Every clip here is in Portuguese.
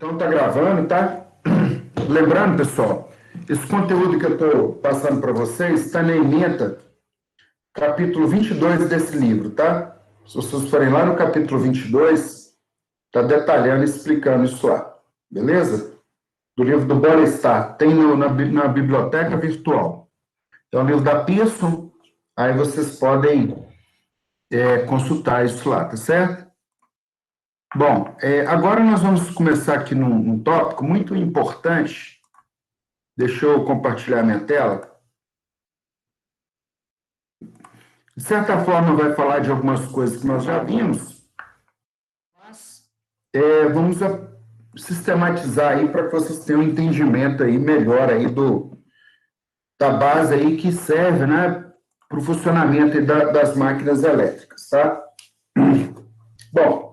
Então, tá gravando, tá? Lembrando, pessoal, esse conteúdo que eu estou passando para vocês está na ementa, capítulo 22 desse livro, tá? Se vocês forem lá no capítulo 22, está detalhando e explicando isso lá, beleza? Do livro do Borstar, tem na biblioteca virtual. É o livro da Pearson, aí vocês podem consultar isso lá, tá certo? Bom, agora nós vamos começar aqui num tópico muito importante. Deixa eu compartilhar minha tela. De certa forma, vai falar de algumas coisas que nós já vimos, mas vamos sistematizar aí para que vocês tenham um entendimento aí melhor aí da base aí que serve, né, para o funcionamento aí das máquinas elétricas, tá? Bom,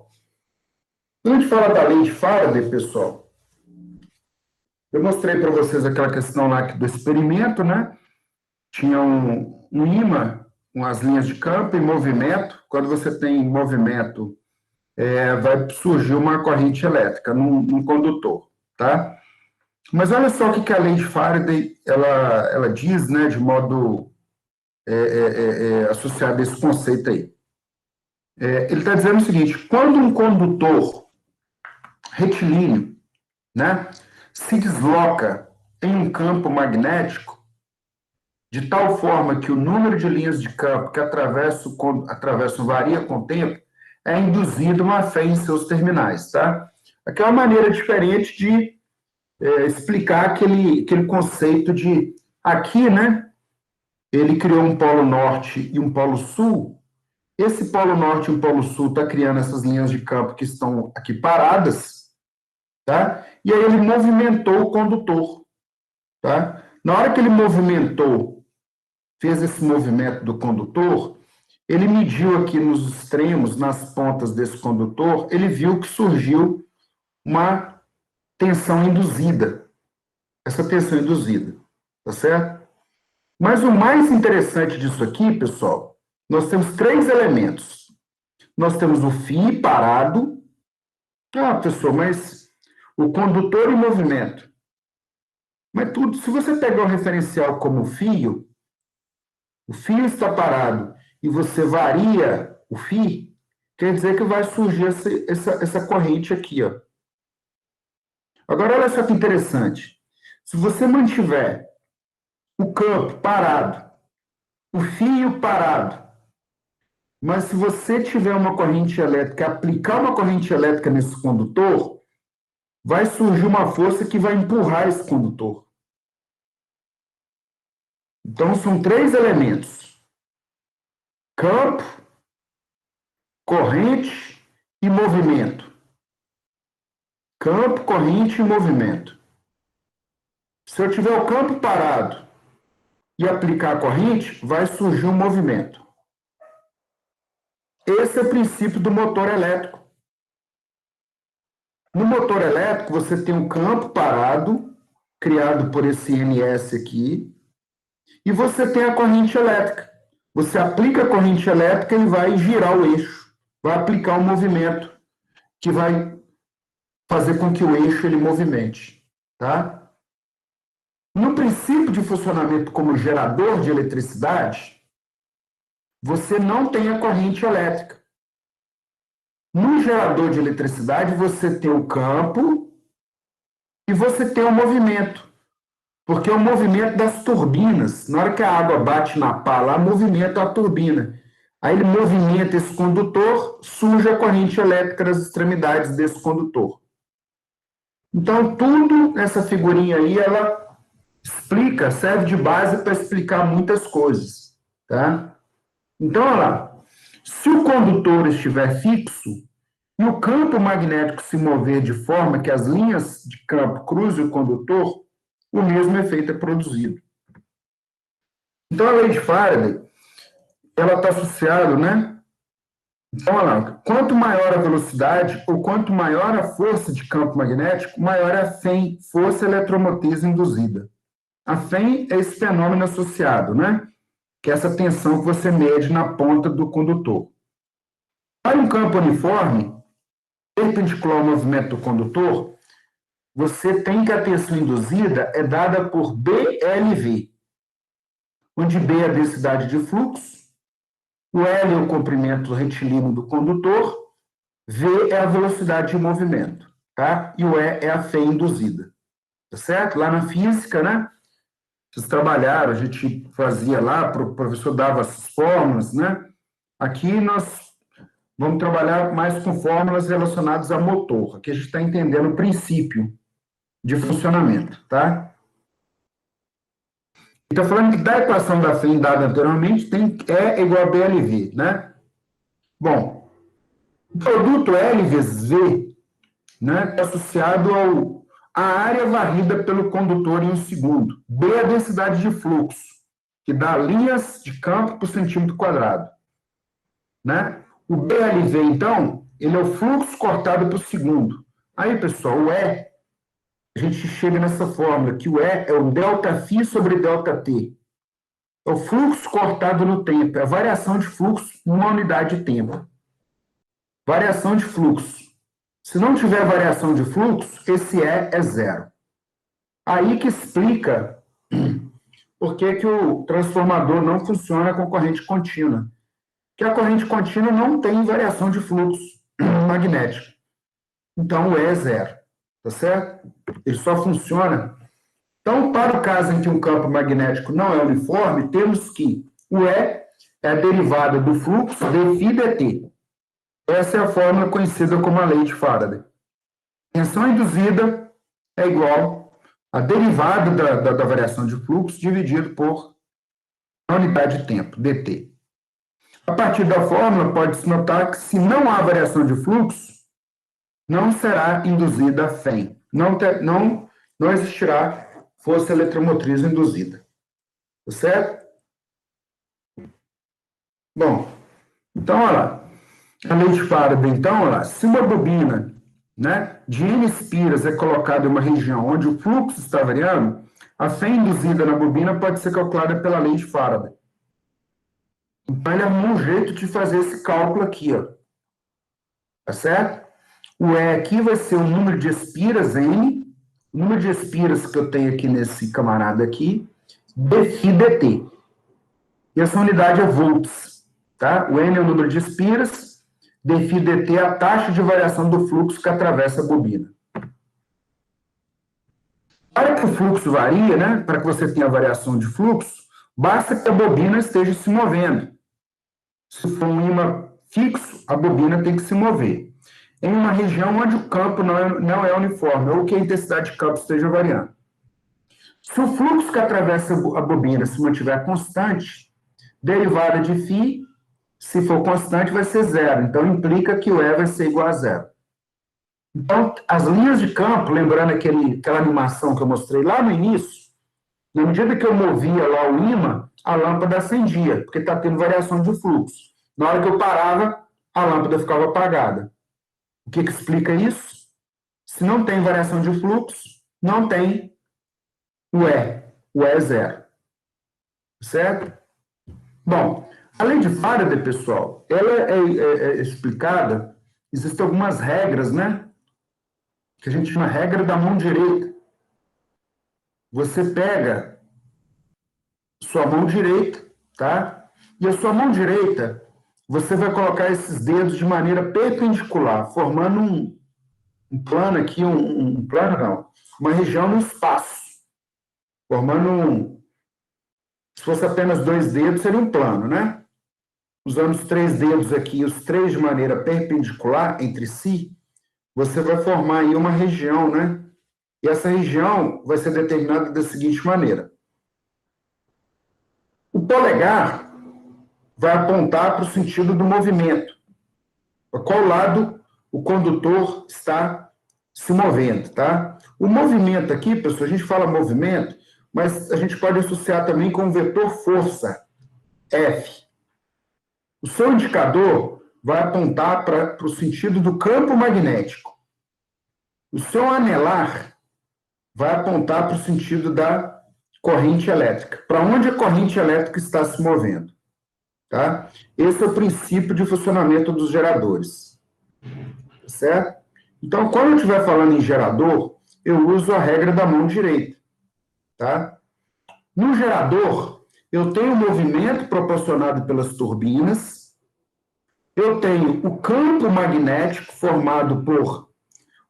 quando a gente fala da lei de Faraday, pessoal, eu mostrei para vocês aquela questão lá do experimento, né? Tinha um ímã com as linhas de campo em movimento. Quando você tem movimento, vai surgir uma corrente elétrica num condutor, tá? Mas olha só o que a lei de Faraday ela diz, né, de modo associado a esse conceito aí. Ele está dizendo o seguinte: quando um condutor retilíneo, né, se desloca em um campo magnético, de tal forma que o número de linhas de campo que atravessam varia com o tempo, é induzido uma fé em seus terminais, tá? Aqui é uma maneira diferente de explicar aquele conceito de... Aqui, né, ele criou um polo norte e um polo sul. Esse polo norte e o polo sul está criando essas linhas de campo que estão aqui paradas, tá? E aí ele movimentou o condutor, tá? Na hora que ele fez esse movimento do condutor, ele mediu aqui nos extremos, nas pontas desse condutor, ele viu que surgiu uma tensão induzida. Essa tensão induzida, tá certo? Mas o mais interessante disso aqui, pessoal, nós temos três elementos. Nós temos o fio parado. Ah, pessoal, mas o condutor em movimento. Mas tudo, se você pegar o referencial como fio, o fio está parado e você varia o fio, quer dizer que vai surgir essa corrente aqui, ó. Agora, olha só que interessante. Se você mantiver o campo parado, o fio parado, mas se você tiver uma corrente elétrica, aplicar uma corrente elétrica nesse condutor, vai surgir uma força que vai empurrar esse condutor. Então, são três elementos: campo, corrente e movimento. Campo, corrente e movimento. Se eu tiver o campo parado e aplicar a corrente, vai surgir um movimento. Esse é o princípio do motor elétrico. No motor elétrico, você tem um campo parado, criado por esse NS aqui, e você tem a corrente elétrica. Você aplica a corrente elétrica e vai girar o eixo, vai aplicar um movimento que vai fazer com que o eixo ele movimente, tá? No princípio de funcionamento como gerador de eletricidade, você não tem a corrente elétrica. No gerador de eletricidade, você tem o campo e você tem o movimento. Porque é o movimento das turbinas. Na hora que a água bate na pá, lá movimenta a turbina. Aí ele movimenta esse condutor, surge a corrente elétrica das extremidades desse condutor. Então, tudo nessa figurinha aí, ela explica, serve de base para explicar muitas coisas, tá? Então, olha lá. Se o condutor estiver fixo e o campo magnético se mover de forma que as linhas de campo cruzem o condutor, o mesmo efeito é produzido. Então, a lei de Faraday, ela está associada, né? Então, olha lá, quanto maior a velocidade ou quanto maior a força de campo magnético, maior é a FEM, força eletromotriz induzida. A FEM é esse fenômeno associado, né? Que é essa tensão que você mede na ponta do condutor. Para um campo uniforme, perpendicular ao movimento do condutor, você tem que a tensão induzida é dada por BLV, onde B é a densidade de fluxo, o L é o comprimento retilíneo do condutor, V é a velocidade de movimento, tá? E o E é a fé induzida, tá certo? Lá na física, né? Vocês trabalharam, a gente fazia lá, o professor dava essas fórmulas, né? Aqui nós vamos trabalhar mais com fórmulas relacionadas a motor. Aqui a gente está entendendo o princípio de funcionamento, tá? Está falando que da equação da Fein dada anteriormente, tem E igual a BLV, né? Bom, o produto L vezes V, né, é associado à área varrida pelo condutor em um segundo. B é a densidade de fluxo, que dá linhas de campo por centímetro quadrado, né? O BLV, então, ele é o fluxo cortado por segundo. Aí, pessoal, o E, a gente chega nessa fórmula, que o E é o ΔΦ sobre ΔT. É o fluxo cortado no tempo, é a variação de fluxo numa unidade de tempo. Variação de fluxo. Se não tiver variação de fluxo, esse E é zero. Aí que explica por que o transformador não funciona com corrente contínua. Que a corrente contínua não tem variação de fluxo magnético. Então, o E é zero. Tá certo? Ele só funciona. Então, para o caso em que um campo magnético não é uniforme, temos que o E é a derivada do fluxo dφ dt. Essa é a fórmula conhecida como a lei de Faraday. Tensão induzida é igual a derivada da variação de fluxo dividido por a unidade de tempo, dt. A partir da fórmula, pode-se notar que se não há variação de fluxo, não será induzida FEM. Não existirá força eletromotriz induzida. Tá certo? Bom, então, olha lá. A lei de Faraday, então, olha lá, se uma bobina, né, de N espiras é colocada em uma região onde o fluxo está variando, a fé induzida na bobina pode ser calculada pela lei de Faraday. Então, ele arrumou um jeito de fazer esse cálculo aqui, ó. Tá certo? O E aqui vai ser o número de espiras, N, o número de espiras que eu tenho aqui nesse camarada aqui, dφ dt. E essa unidade é volts, tá? O N é o número de espiras, dφ dt é a taxa de variação do fluxo que atravessa a bobina. Para que o fluxo varie, né, para que você tenha variação de fluxo, basta que a bobina esteja se movendo. Se for um ímã fixo, a bobina tem que se mover. Em uma região onde o campo não é uniforme, ou que a intensidade de campo esteja variando. Se o fluxo que atravessa a bobina se mantiver constante, derivada de φ, se for constante, vai ser zero. Então, implica que o E vai ser igual a zero. Então, as linhas de campo, lembrando aquela animação que eu mostrei lá no início, na medida que eu movia lá o ímã, a lâmpada acendia, porque está tendo variação de fluxo. Na hora que eu parava, a lâmpada ficava apagada. O que explica isso? Se não tem variação de fluxo, não tem o E. O E é zero. Certo? Bom, a lei de Faraday, pessoal, ela é explicada, existem algumas regras, né? Que a gente chama regra da mão direita. Você pega sua mão direita, tá? E a sua mão direita, você vai colocar esses dedos de maneira perpendicular, formando um plano aqui, um plano não, uma região no espaço, formando se fosse apenas 2 dedos, seria um plano, né? Usando os 3 dedos aqui, os 3 de maneira perpendicular entre si, você vai formar aí uma região, né? E essa região vai ser determinada da seguinte maneira. O polegar vai apontar para o sentido do movimento. Para qual lado o condutor está se movendo, tá? O movimento aqui, pessoal, a gente fala movimento, mas a gente pode associar também com o vetor força, F. O seu indicador vai apontar para o sentido do campo magnético. O seu anelar vai apontar para o sentido da corrente elétrica. Para onde a corrente elétrica está se movendo. Tá? Esse é o princípio de funcionamento dos geradores. Certo? Então, quando eu estiver falando em gerador, eu uso a regra da mão direita, tá? No gerador, eu tenho o movimento proporcionado pelas turbinas, eu tenho o campo magnético formado por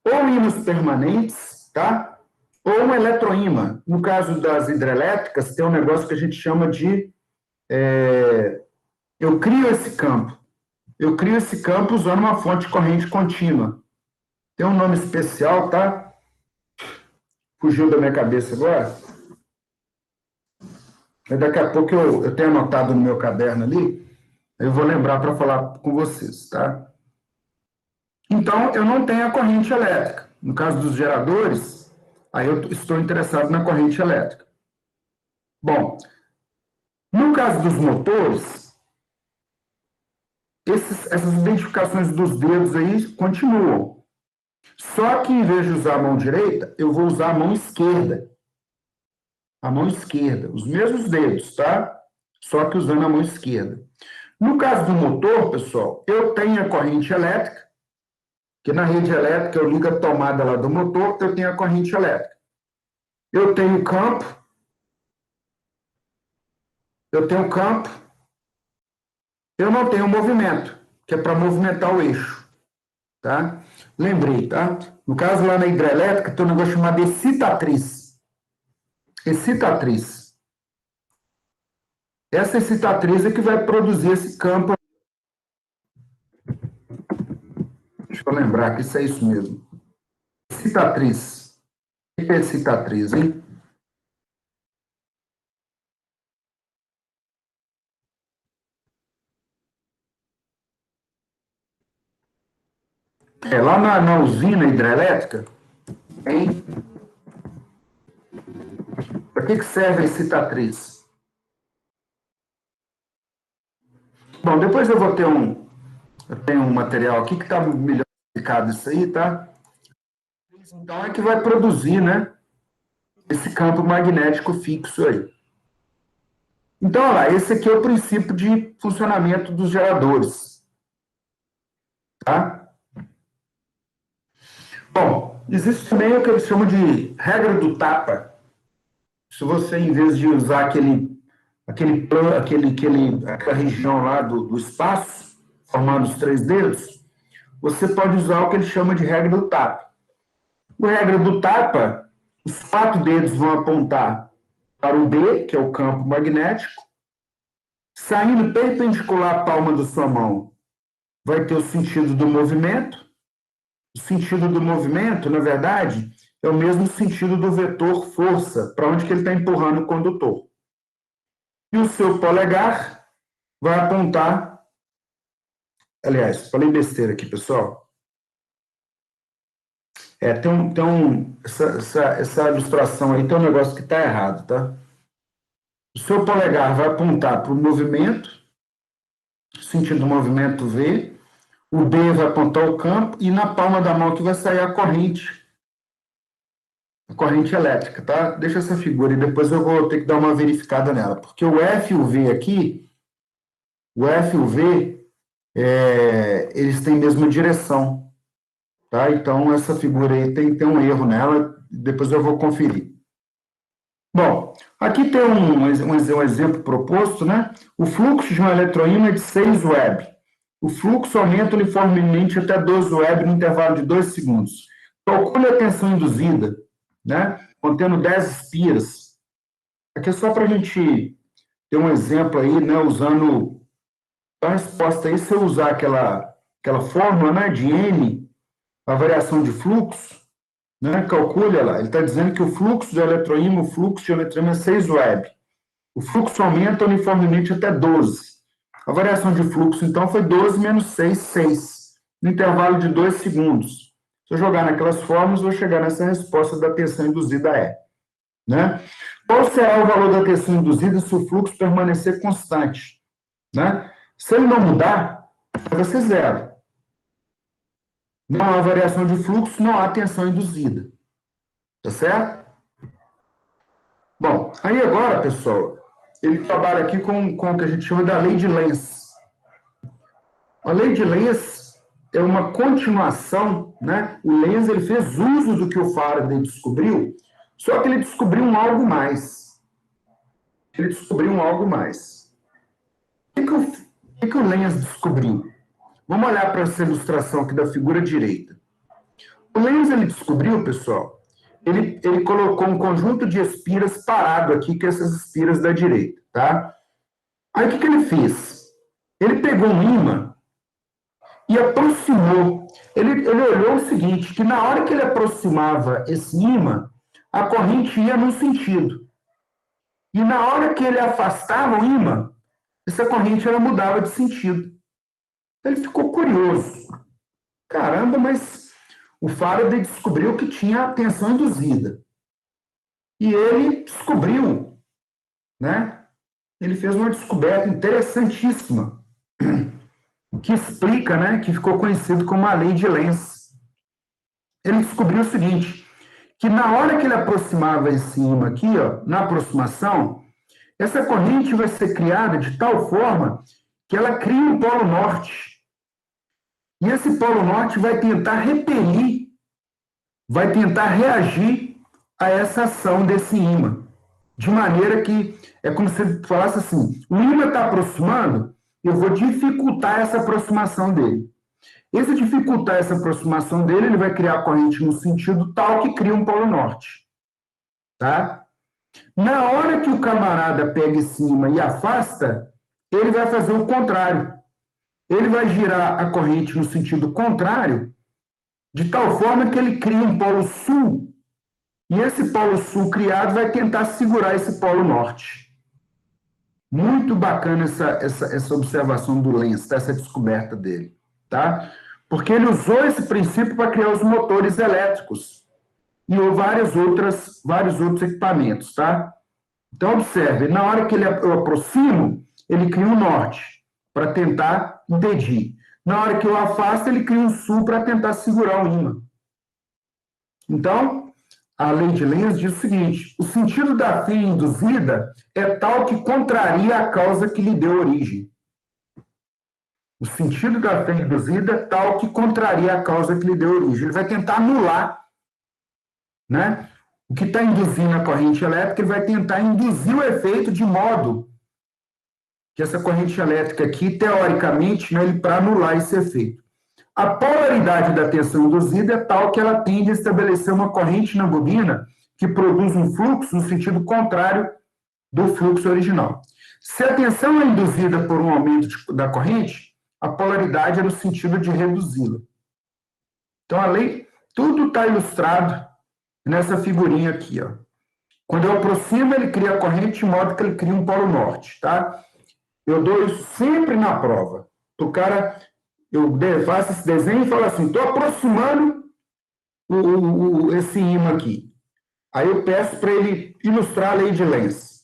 ou ímãs permanentes, tá? Ou um eletroímã. No caso das hidrelétricas, tem um negócio que a gente chama de... eu crio esse campo. Eu crio esse campo usando uma fonte de corrente contínua. Tem um nome especial, tá? Fugiu da minha cabeça agora. Mas daqui a pouco eu tenho anotado no meu caderno ali, eu vou lembrar para falar com vocês, tá? Então, eu não tenho a corrente elétrica. No caso dos geradores, aí eu estou interessado na corrente elétrica. Bom, no caso dos motores, essas identificações dos dedos aí continuam. Só que, em vez de usar a mão direita, eu vou usar a mão esquerda. A mão esquerda, os mesmos dedos, tá? Só que usando a mão esquerda. No caso do motor, pessoal, eu tenho a corrente elétrica, que na rede elétrica eu ligo a tomada lá do motor, eu tenho a corrente elétrica. Eu tenho campo, eu não tenho movimento, que é para movimentar o eixo, tá? Lembrei, tá? No caso lá na hidrelétrica tem um negócio chamado excitatriz. Excitatriz. Essa excitatriz é que vai produzir esse campo. Deixa eu lembrar que isso é isso mesmo. Excitatriz. O que é excitatriz, hein? Lá na usina hidrelétrica, hein? Para que serve a excitatriz? Bom, depois eu vou ter eu tenho um material aqui que está melhor explicado isso aí, tá? Então é que vai produzir, né? Esse campo magnético fixo aí. Então, olha lá, esse aqui é o princípio de funcionamento dos geradores, tá? Bom, existe também o que eles chamam de regra do tapa. Se você, em vez de usar aquela região lá do espaço, formando os três dedos, você pode usar o que ele chama de regra do tapa. A regra do tapa, os quatro dedos vão apontar para o B, que é o campo magnético, saindo perpendicular à palma da sua mão, vai ter o sentido do movimento. O sentido do movimento, na verdade, é o mesmo sentido do vetor força, para onde que ele está empurrando o condutor. E o seu polegar vai apontar... Aliás, falei besteira aqui, pessoal. Essa ilustração aí tem um negócio que está errado, tá? O seu polegar vai apontar para o movimento, sentido do movimento V, o B vai apontar o campo, e na palma da mão que vai sair a corrente elétrica, tá? Deixa essa figura e depois eu vou ter que dar uma verificada nela, porque o F e o V aqui, o F e o V, eles têm a mesma direção, tá? Então, essa figura aí tem um erro nela, depois eu vou conferir. Bom, aqui tem um exemplo proposto, né? O fluxo de um eletroímã é de 6 Web. O fluxo aumenta uniformemente até 12 Web no intervalo de 2 segundos. Calcule a tensão induzida, né? Contendo 10 espiras. Aqui é só para a gente ter um exemplo aí, né? Usando a resposta aí, se eu usar aquela fórmula, né, de N, a variação de fluxo, né? Calcule lá. Ele está dizendo que o fluxo de eletroímã, o fluxo de eletroímã é 6 Web. O fluxo aumenta uniformemente até 12. A variação de fluxo, então, foi 12 menos 6, 6, no intervalo de 2 segundos. Se eu jogar naquelas fórmulas, vou chegar nessa resposta da tensão induzida E. Né? Qual será o valor da tensão induzida se o fluxo permanecer constante? Né? Se ele não mudar, vai ser zero. Não há variação de fluxo, não há tensão induzida. Tá certo? Bom, aí agora, pessoal, ele trabalha aqui com o que a gente chama da lei de Lenz. A lei de Lenz é uma continuação, né? O Lenz ele fez uso do que o Faraday descobriu, só que ele descobriu um algo mais. Ele descobriu um algo mais. O que o Lenz descobriu? Vamos olhar para essa ilustração aqui da figura direita. O Lenz ele descobriu, pessoal, ele colocou um conjunto de espiras parado aqui, que é essas espiras da direita, tá? Aí o que ele fez? Ele pegou um ímã e aproximou. Ele olhou o seguinte, que na hora que ele aproximava esse ímã, a corrente ia num sentido. E na hora que ele afastava o ímã, essa corrente ela mudava de sentido. Ele ficou curioso. Caramba, mas o Faraday descobriu que tinha a tensão induzida. E ele descobriu, né? Ele fez uma descoberta interessantíssima, que explica, né, que ficou conhecido como a lei de Lenz. Ele descobriu o seguinte, que na hora que ele aproximava esse ímã aqui, ó, na aproximação, essa corrente vai ser criada de tal forma que ela cria um polo norte. E esse polo norte vai tentar repelir, vai tentar reagir a essa ação desse ímã. De maneira que é como se ele falasse assim, o ímã está aproximando, eu vou dificultar essa aproximação dele. Esse dificultar essa aproximação dele, ele vai criar a corrente no sentido tal que cria um polo norte. Tá? Na hora que o camarada pega esse ímã e afasta, ele vai fazer o contrário. Ele vai girar a corrente no sentido contrário, de tal forma que ele cria um polo sul, e esse polo sul criado vai tentar segurar esse polo norte. Muito bacana essa observação do Lenz, essa descoberta dele, tá? Porque ele usou esse princípio para criar os motores elétricos e vários outros equipamentos, tá? Então, observe, na hora que eu aproximo, ele cria um norte para tentar impedir. Na hora que eu afasto, ele cria um sul para tentar segurar o ímã. Então, a lei de Lenz diz o seguinte, o sentido da fé induzida é tal que contraria a causa que lhe deu origem. O sentido da fé induzida é tal que contraria a causa que lhe deu origem. Ele vai tentar anular, né? O que está induzindo a corrente elétrica, ele vai tentar induzir o efeito de modo que essa corrente elétrica aqui, teoricamente, né, para anular esse efeito. A polaridade da tensão induzida é tal que ela tende a estabelecer uma corrente na bobina que produz um fluxo no sentido contrário do fluxo original. Se a tensão é induzida por um aumento da corrente, a polaridade é no sentido de reduzi-la. Então, a lei, tudo está ilustrado nessa figurinha aqui, ó. Quando eu aproximo, ele cria a corrente de modo que ele cria um polo norte, tá? Eu dou isso sempre na prova. O cara, eu faço esse desenho e falo assim, estou aproximando esse ímã aqui. Aí eu peço para ele ilustrar a lei de Lenz.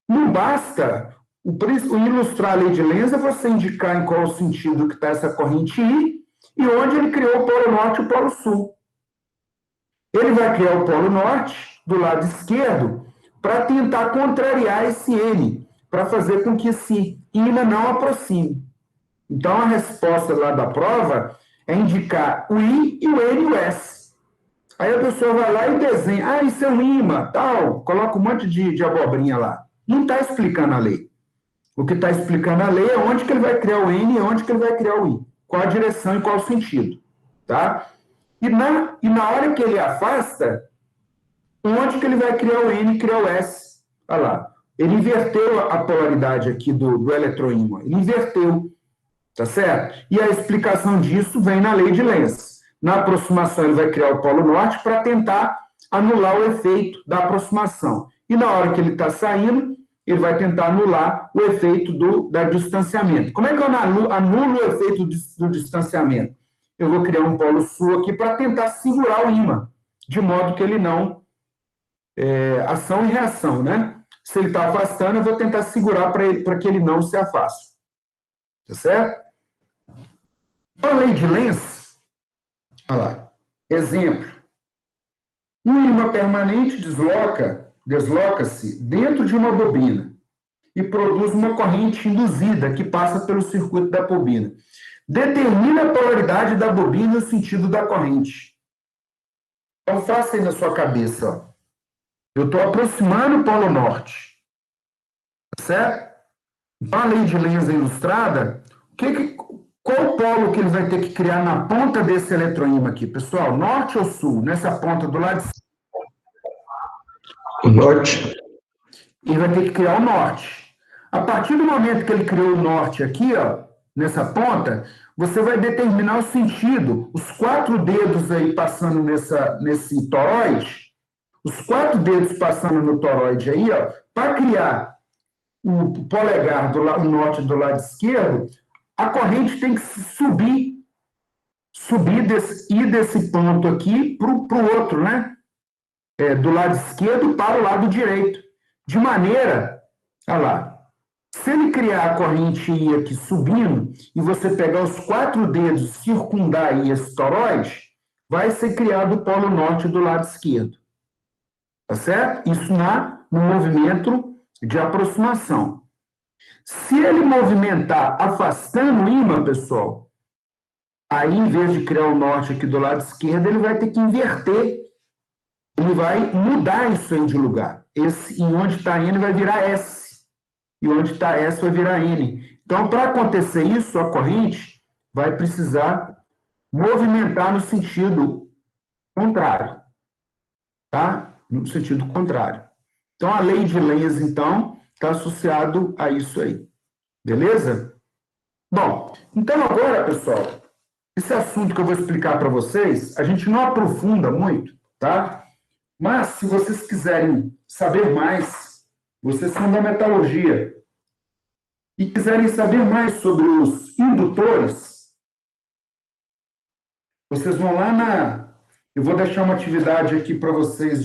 Não basta o ilustrar a lei de Lenz é você indicar em qual sentido que está essa corrente ir e onde ele criou o polo norte e o polo sul. Ele vai criar o polo norte do lado esquerdo para tentar contrariar esse N, para fazer com que esse ímã não aproxime. Então, a resposta lá da prova é indicar o I e o N e o S. Aí a pessoa vai lá e desenha. Ah, isso é um ímã, tal. Coloca um monte de abobrinha lá. Não está explicando a lei. O que está explicando a lei é onde que ele vai criar o N e onde que ele vai criar o I. Qual a direção e qual o sentido. Tá? E na hora que ele afasta, onde que ele vai criar o N e criar o S? Olha lá. Ele inverteu a polaridade aqui do eletroímã. Ele inverteu. Tá certo? E a explicação disso vem na lei de Lenz. Na aproximação, ele vai criar o polo norte para tentar anular o efeito da aproximação. E na hora que ele está saindo, ele vai tentar anular o efeito do distanciamento. Como é que eu anulo o efeito do distanciamento? Eu vou criar um polo sul aqui para tentar segurar o ímã, de modo que ele não... ação e reação, né? Se ele está afastando, eu vou tentar segurar para que ele não se afaste. Tá certo? A lei de Lenz, olha lá, exemplo. Um ímã permanente desloca-se dentro de uma bobina e produz uma corrente induzida que passa pelo circuito da bobina. Determine a polaridade da bobina e o sentido da corrente. Então, faça aí na sua cabeça, ó. Eu estou aproximando o polo norte, certo? Então, a lei de Lenz é ilustrada. Qual o polo que ele vai ter que criar na ponta desse eletroímã aqui, pessoal? Norte ou sul? Nessa ponta do lado de cima? O norte. Ele vai ter que criar o norte. A partir do momento que ele criou o norte aqui, ó, nessa ponta, você vai determinar o sentido. Os 4 dedos aí passando nesse toroide, os 4 dedos passando no toroide aí, ó, para criar o polegar do lado norte do lado esquerdo, a corrente tem que ir desse ponto aqui para o outro, né? Do lado esquerdo para o lado direito. De maneira, olha lá, se ele criar a corrente ir aqui subindo e você pegar os 4 dedos e circundar aí esse toroide, vai ser criado o polo norte do lado esquerdo. Tá certo? Isso no movimento de aproximação. Se ele movimentar afastando o ímã, pessoal, aí em vez de criar o norte aqui do lado esquerdo, ele vai ter que inverter. Ele vai mudar isso aí de lugar. Esse, em onde está N vai virar S. E onde está S vai virar N. Então, para acontecer isso, a corrente vai precisar movimentar no sentido contrário. Tá? No sentido contrário. Então, a lei de Lenz, então, está associado a isso aí. Beleza? Bom, então agora, pessoal, esse assunto que eu vou explicar para vocês, a gente não aprofunda muito, tá? Mas, se vocês quiserem saber mais, vocês são da metalurgia, e quiserem saber mais sobre os indutores, vocês vão lá eu vou deixar uma atividade aqui para vocês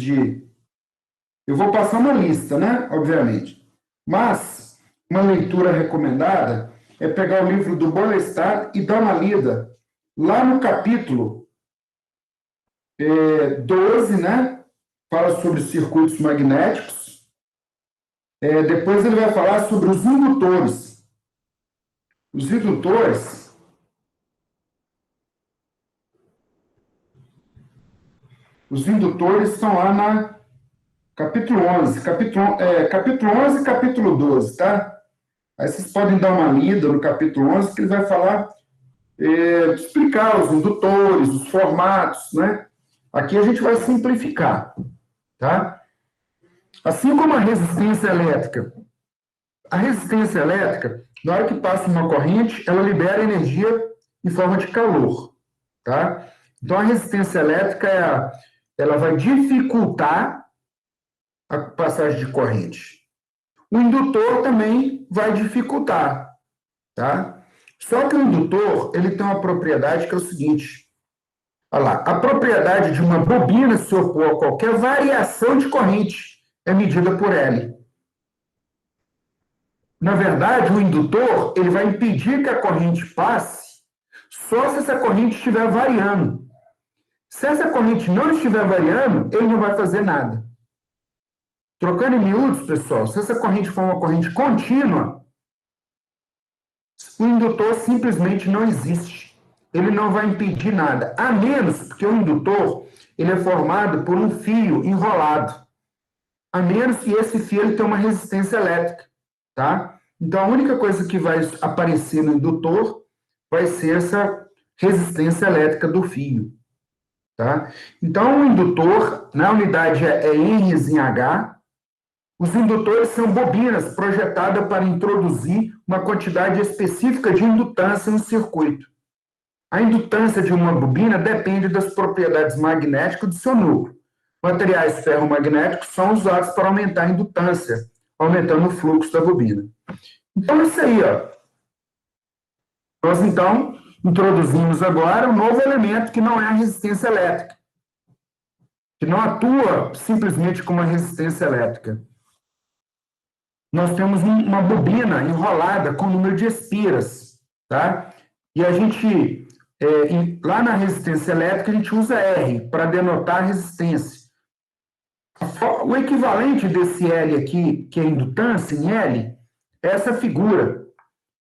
eu vou passar uma lista, né? Obviamente. Mas, uma leitura recomendada é pegar o livro do Bollestad e dar uma lida lá no capítulo 12, né? Fala sobre circuitos magnéticos. Depois ele vai falar sobre os indutores. Os indutores estão lá na capítulo 11. Capítulo 11 e capítulo 12, tá? Aí vocês podem dar uma lida no capítulo 11, que ele vai falar, explicar os indutores, os formatos, né? Aqui a gente vai simplificar, tá? Assim como a resistência elétrica. A resistência elétrica, na hora que passa uma corrente, ela libera energia em forma de calor, tá? Então, a resistência elétrica, ela vai dificultar a passagem de corrente. O indutor também vai dificultar, tá? Só que o indutor, ele tem uma propriedade que é o seguinte, olha lá, a propriedade de uma bobina se opor a qualquer variação de corrente é medida por L. Na verdade, o indutor, ele vai impedir que a corrente passe só se essa corrente estiver variando. Se essa corrente não estiver variando, ele não vai fazer nada. Trocando em miúdos, pessoal, se essa corrente for uma corrente contínua, o indutor simplesmente não existe. Ele não vai impedir nada, a menos porque o indutor ele é formado por um fio enrolado. A menos que esse fio ele tenha uma resistência elétrica, tá? Então, a única coisa que vai aparecer no indutor vai ser essa resistência elétrica do fio, tá? Então, o indutor, na unidade é Henries em H. Os indutores são bobinas projetadas para introduzir uma quantidade específica de indutância no circuito. A indutância de uma bobina depende das propriedades magnéticas do seu núcleo. Materiais ferromagnéticos são usados para aumentar a indutância, aumentando o fluxo da bobina. Então, isso aí, ó. Nós, então, introduzimos agora um novo elemento que não é a resistência elétrica, que não atua simplesmente como uma resistência elétrica. Nós temos uma bobina enrolada com número de espiras, tá? E a gente, lá na resistência elétrica, a gente usa R para denotar a resistência. O equivalente desse L aqui, que é indutância em L, é essa figura,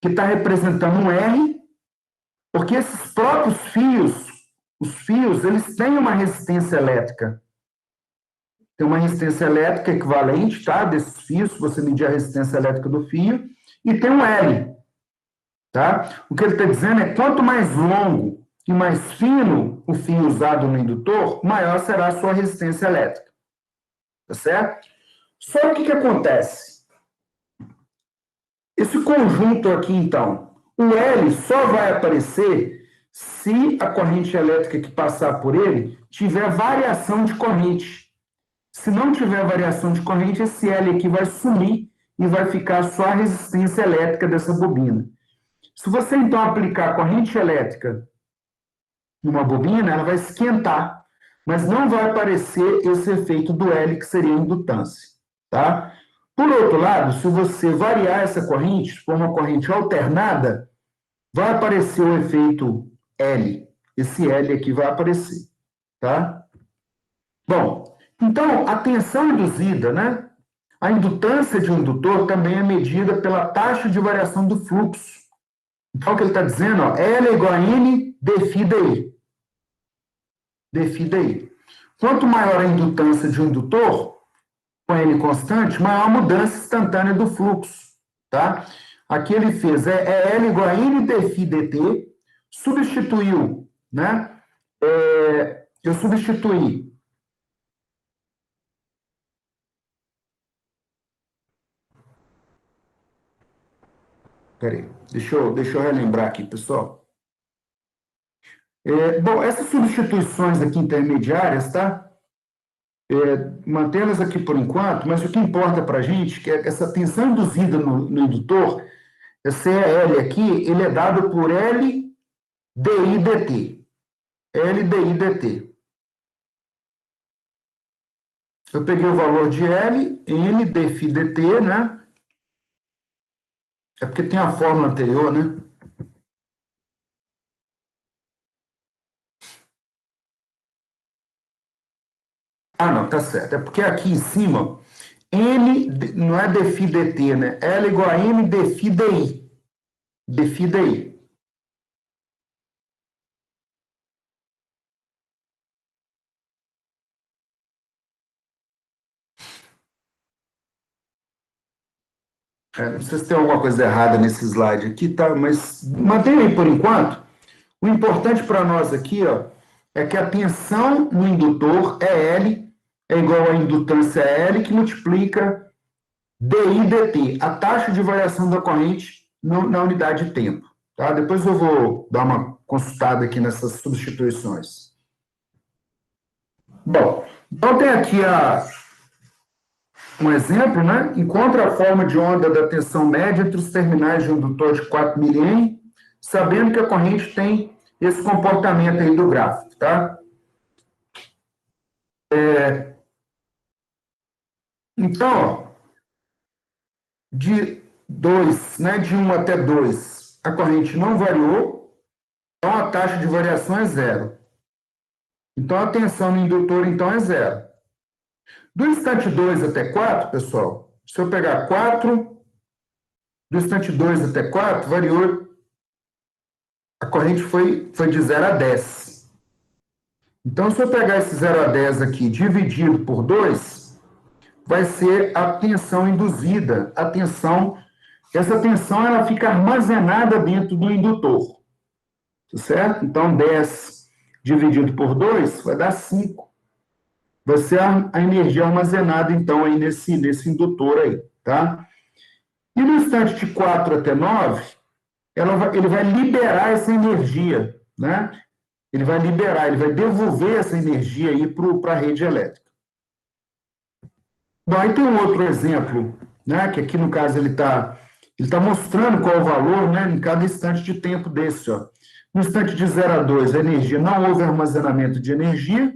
que está representando um R, Porque esses próprios fios, os fios, eles têm uma resistência elétrica. Tem uma resistência elétrica equivalente, tá? Desses fios, se você medir a resistência elétrica do fio, e tem um L, tá? O que ele está dizendo é, quanto mais longo e mais fino o fio usado no indutor, maior será a sua resistência elétrica. Tá certo? Só que o que acontece? Esse conjunto aqui, então, o L só vai aparecer se a corrente elétrica que passar por ele tiver variação de corrente. Se não tiver variação de corrente, esse L aqui vai sumir e vai ficar só a resistência elétrica dessa bobina. Se você, então, aplicar corrente elétrica numa bobina, ela vai esquentar, mas não vai aparecer esse efeito do L, que seria a indutância, tá? Por outro lado, se você variar essa corrente, se for uma corrente alternada, vai aparecer o efeito L. Esse L aqui vai aparecer, tá? Bom, então, a tensão induzida, né? A indutância de um indutor também é medida pela taxa de variação do fluxo. Então, o que ele está dizendo, ó, L é igual a N dφ dI. Dφ dI. Quanto maior a indutância de um indutor, com N constante, maior a mudança instantânea do fluxo, tá? Aqui ele fez, L igual a N dφ dt, substituiu, né? Eu substituí Peraí, deixa eu relembrar aqui, pessoal. Bom, essas substituições aqui intermediárias, tá? Mantê-las aqui por enquanto, mas o que importa para a gente é que essa tensão induzida no indutor, esse L aqui, ele é dado por L dI dt. L dI dt. Eu peguei o valor de L, N dφ dt, né? É porque tem a fórmula anterior, né? Ah, não, tá certo. É porque aqui em cima, N não é dφ dt, né? L igual a N dφ dI. Dφ dI. Não sei se tem alguma coisa errada nesse slide aqui, tá? Mas mantenha aí por enquanto. O importante para nós aqui, ó, é que a tensão no indutor é L, é igual a indutância L, que multiplica dI dt, a taxa de variação da corrente na unidade de tempo. Tá? Depois eu vou dar uma consultada aqui nessas substituições. Bom, então tem aqui um exemplo, né? Encontra a forma de onda da tensão média entre os terminais de um indutor de 4 mA, sabendo que a corrente tem esse comportamento aí do gráfico, tá? Então, ó, de 2, né, de 1 até 2, a corrente não variou, então a taxa de variação é zero. Então, a tensão no indutor, então, é zero. Do instante 2 até 4, pessoal, se eu pegar 4, do instante 2 até 4, variou, a corrente foi de 0 a 10. Então, se eu pegar esse 0 a 10 aqui, dividido por 2, vai ser a tensão induzida, essa tensão ela fica armazenada dentro do indutor, certo? Então, 10 dividido por 2 vai dar 5. Vai ser a energia armazenada, então, aí nesse indutor aí, tá? E no instante de 4 até 9, ele vai liberar essa energia, né? Ele vai devolver essa energia aí para a rede elétrica. Bom, aí tem um outro exemplo, né? Que aqui, no caso, ele tá mostrando qual é o valor, né, em cada instante de tempo desse, ó. No instante de 0 a 2, a energia não houve armazenamento de energia.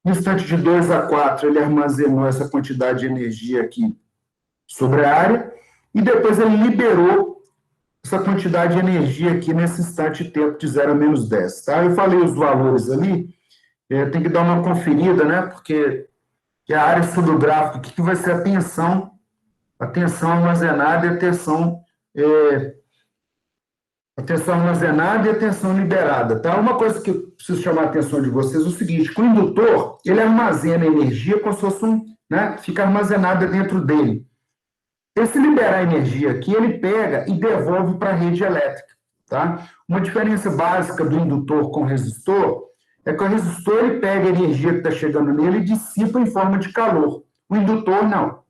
No instante de 2 a 4, ele armazenou essa quantidade de energia aqui sobre a área, e depois ele liberou essa quantidade de energia aqui nesse instante de tempo de 0 a menos 10, tá? Eu falei os valores ali, tem que dar uma conferida, né, porque a área sobre o gráfico aqui que vai ser a tensão armazenada e a tensão A tensão armazenada e a tensão liberada, tá? Uma coisa que eu preciso chamar a atenção de vocês é o seguinte, que o indutor, ele armazena energia como se fosse né, fica armazenada dentro dele. Esse liberar energia aqui, ele pega e devolve para a rede elétrica, tá? Uma diferença básica do indutor com o resistor é que o resistor, ele pega a energia que está chegando nele e dissipa em forma de calor. O indutor, não.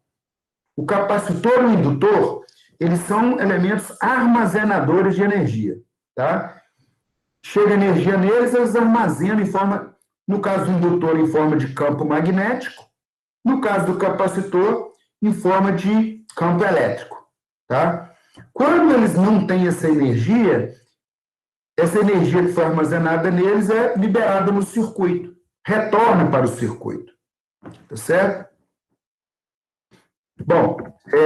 O capacitor e o indutor, eles são elementos armazenadores de energia, tá? Chega energia neles, eles armazenam em forma, no caso do indutor, em forma de campo magnético, no caso do capacitor, em forma de campo elétrico, tá? Quando eles não têm essa energia que foi armazenada neles é liberada no circuito, retorna para o circuito, tá certo? Bom,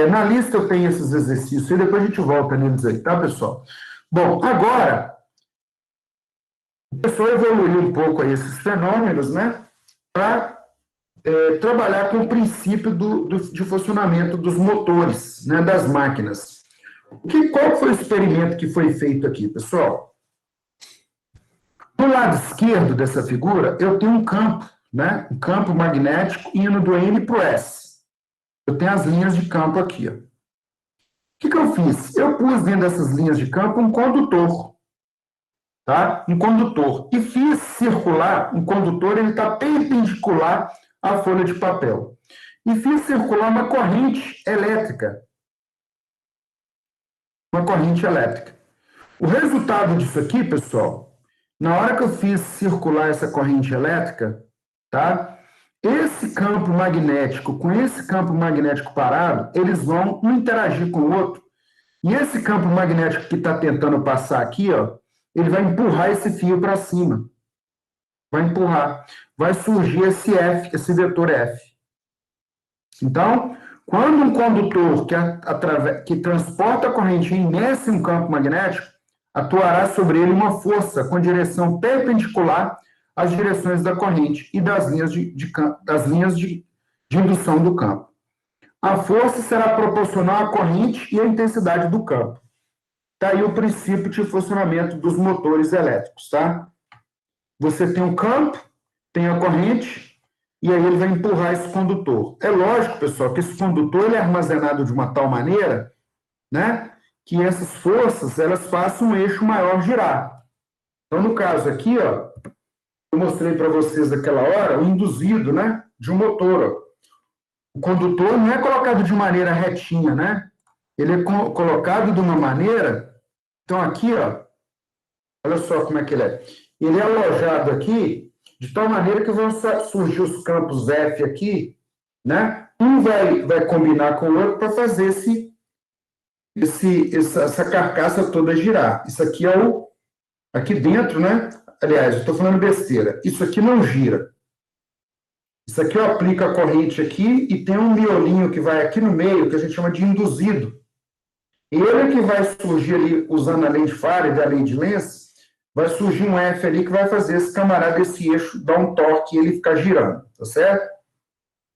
na lista eu tenho esses exercícios e depois a gente volta neles aí, tá, pessoal? Bom, agora, o pessoal evoluiu um pouco aí esses fenômenos, né, para trabalhar com o princípio de funcionamento dos motores, né, das máquinas. Qual foi o experimento que foi feito aqui, pessoal? Do lado esquerdo dessa figura, eu tenho um campo, né, um campo magnético indo do N para o S. Eu tenho as linhas de campo aqui. Ó. O que eu fiz? Eu pus dentro dessas linhas de campo um condutor. Tá? Um condutor. E fiz circular, um condutor, ele está perpendicular à folha de papel. E fiz circular uma corrente elétrica. Uma corrente elétrica. O resultado disso aqui, pessoal, na hora que eu fiz circular essa corrente elétrica, tá? Esse campo magnético com esse campo magnético parado, eles vão um interagir com o outro. E esse campo magnético que está tentando passar aqui, ó, ele vai empurrar esse fio para cima. Vai empurrar. Vai surgir esse F, esse vetor F. Então, quando um condutor que transporta a corrente imersa em um campo magnético, atuará sobre ele uma força com direção perpendicular às direções da corrente e das linhas de indução do campo. A força será proporcional à corrente e à intensidade do campo. Está aí o princípio de funcionamento dos motores elétricos, tá? Você tem um campo, tem a corrente, e aí ele vai empurrar esse condutor. É lógico, pessoal, que esse condutor ele é armazenado de uma tal maneira, né, que essas forças, elas façam um eixo maior girar. Então, no caso aqui, ó, eu mostrei para vocês naquela hora o induzido, né, de um motor, ó. O condutor não é colocado de maneira retinha, né? Ele é colocado de uma maneira... Então, aqui, ó, olha só como é que ele é. Ele é alojado aqui de tal maneira que vão surgir os campos F aqui, né? Um vai combinar com o outro para fazer essa carcaça toda girar. Isso aqui é aqui dentro, né? Aliás, eu estou falando besteira. Isso aqui não gira. Isso aqui eu aplico a corrente aqui e tem um miolinho que vai aqui no meio, que a gente chama de induzido. Ele que vai surgir ali, usando a lei de Faraday, a lei de Lenz, vai surgir um F ali que vai fazer esse camarada, esse eixo, dar um torque e ele ficar girando, tá certo?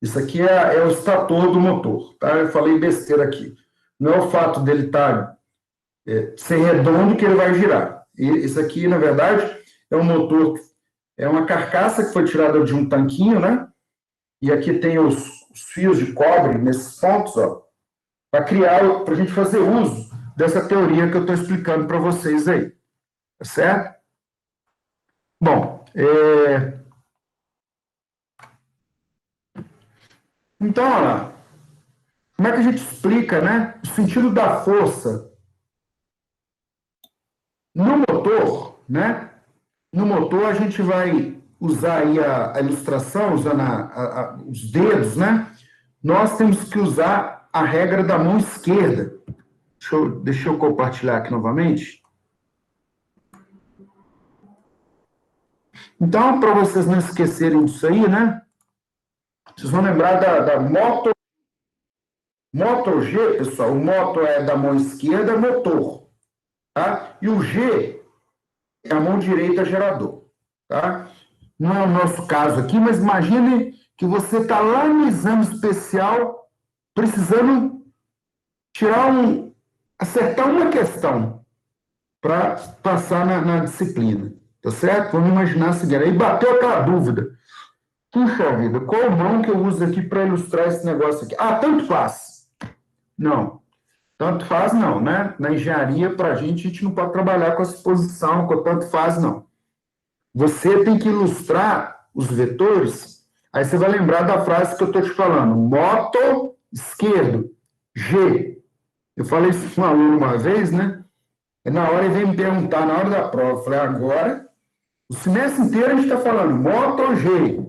Isso aqui é o estator do motor, tá? Eu falei besteira aqui. Não é o fato dele ser redondo que ele vai girar. E isso aqui, na verdade, é um motor, é uma carcaça que foi tirada de um tanquinho, né? E aqui tem os fios de cobre nesses pontos, ó, para a gente fazer uso dessa teoria que eu estou explicando para vocês aí. Tá certo? Bom, então, olha lá. Como é que a gente explica, né, o sentido da força no motor, né? No motor a gente vai usar aí a ilustração, usando os dedos, né? Nós temos que usar a regra da mão esquerda. Deixa eu compartilhar aqui novamente. Então, para vocês não esquecerem disso aí, né? Vocês vão lembrar da moto. Motor G, pessoal, o motor é da mão esquerda, motor. Tá? E o G é a mão direita, gerador. Tá? Não é o nosso caso aqui, mas imagine que você está lá no exame especial precisando acertar uma questão para passar na disciplina. Tá certo? Vamos imaginar o seguinte. Aí bateu aquela dúvida. Puxa vida, qual mão que eu uso aqui para ilustrar esse negócio aqui? Ah, tanto faz. Não. Tanto faz não, né? Na engenharia, para a gente não pode trabalhar com essa posição, com tanto faz não. Você tem que ilustrar os vetores, aí você vai lembrar da frase que eu estou te falando. Moto esquerdo, G. Eu falei isso para um aluno uma vez, né? E na hora ele veio me perguntar, na hora da prova, eu falei, agora, o semestre inteiro a gente está falando moto G.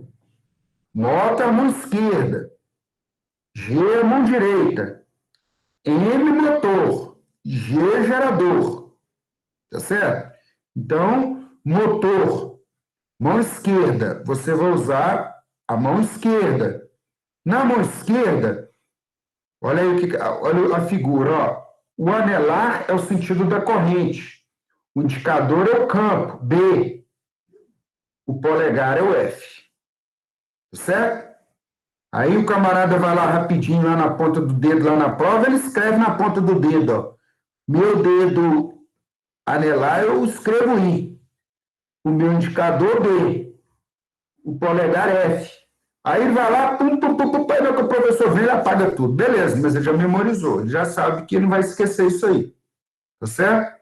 Moto é a mão esquerda, G é a mão direita, M motor, G gerador, tá certo? Então, motor, mão esquerda, você vai usar a mão esquerda. Na mão esquerda, olha aí olha a figura, ó. O anelar é o sentido da corrente. O indicador é o campo, B. O polegar é o F. Certo? Aí o camarada vai lá rapidinho, lá na ponta do dedo, lá na prova, ele escreve na ponta do dedo, ó. Meu dedo anelar, eu escrevo I. O meu indicador, B. O polegar, F. Aí ele vai lá, pum, pum, pum, pum, pum, aí o professor vem, ele apaga tudo. Beleza, mas ele já memorizou, ele já sabe que ele não vai esquecer isso aí. Tá certo?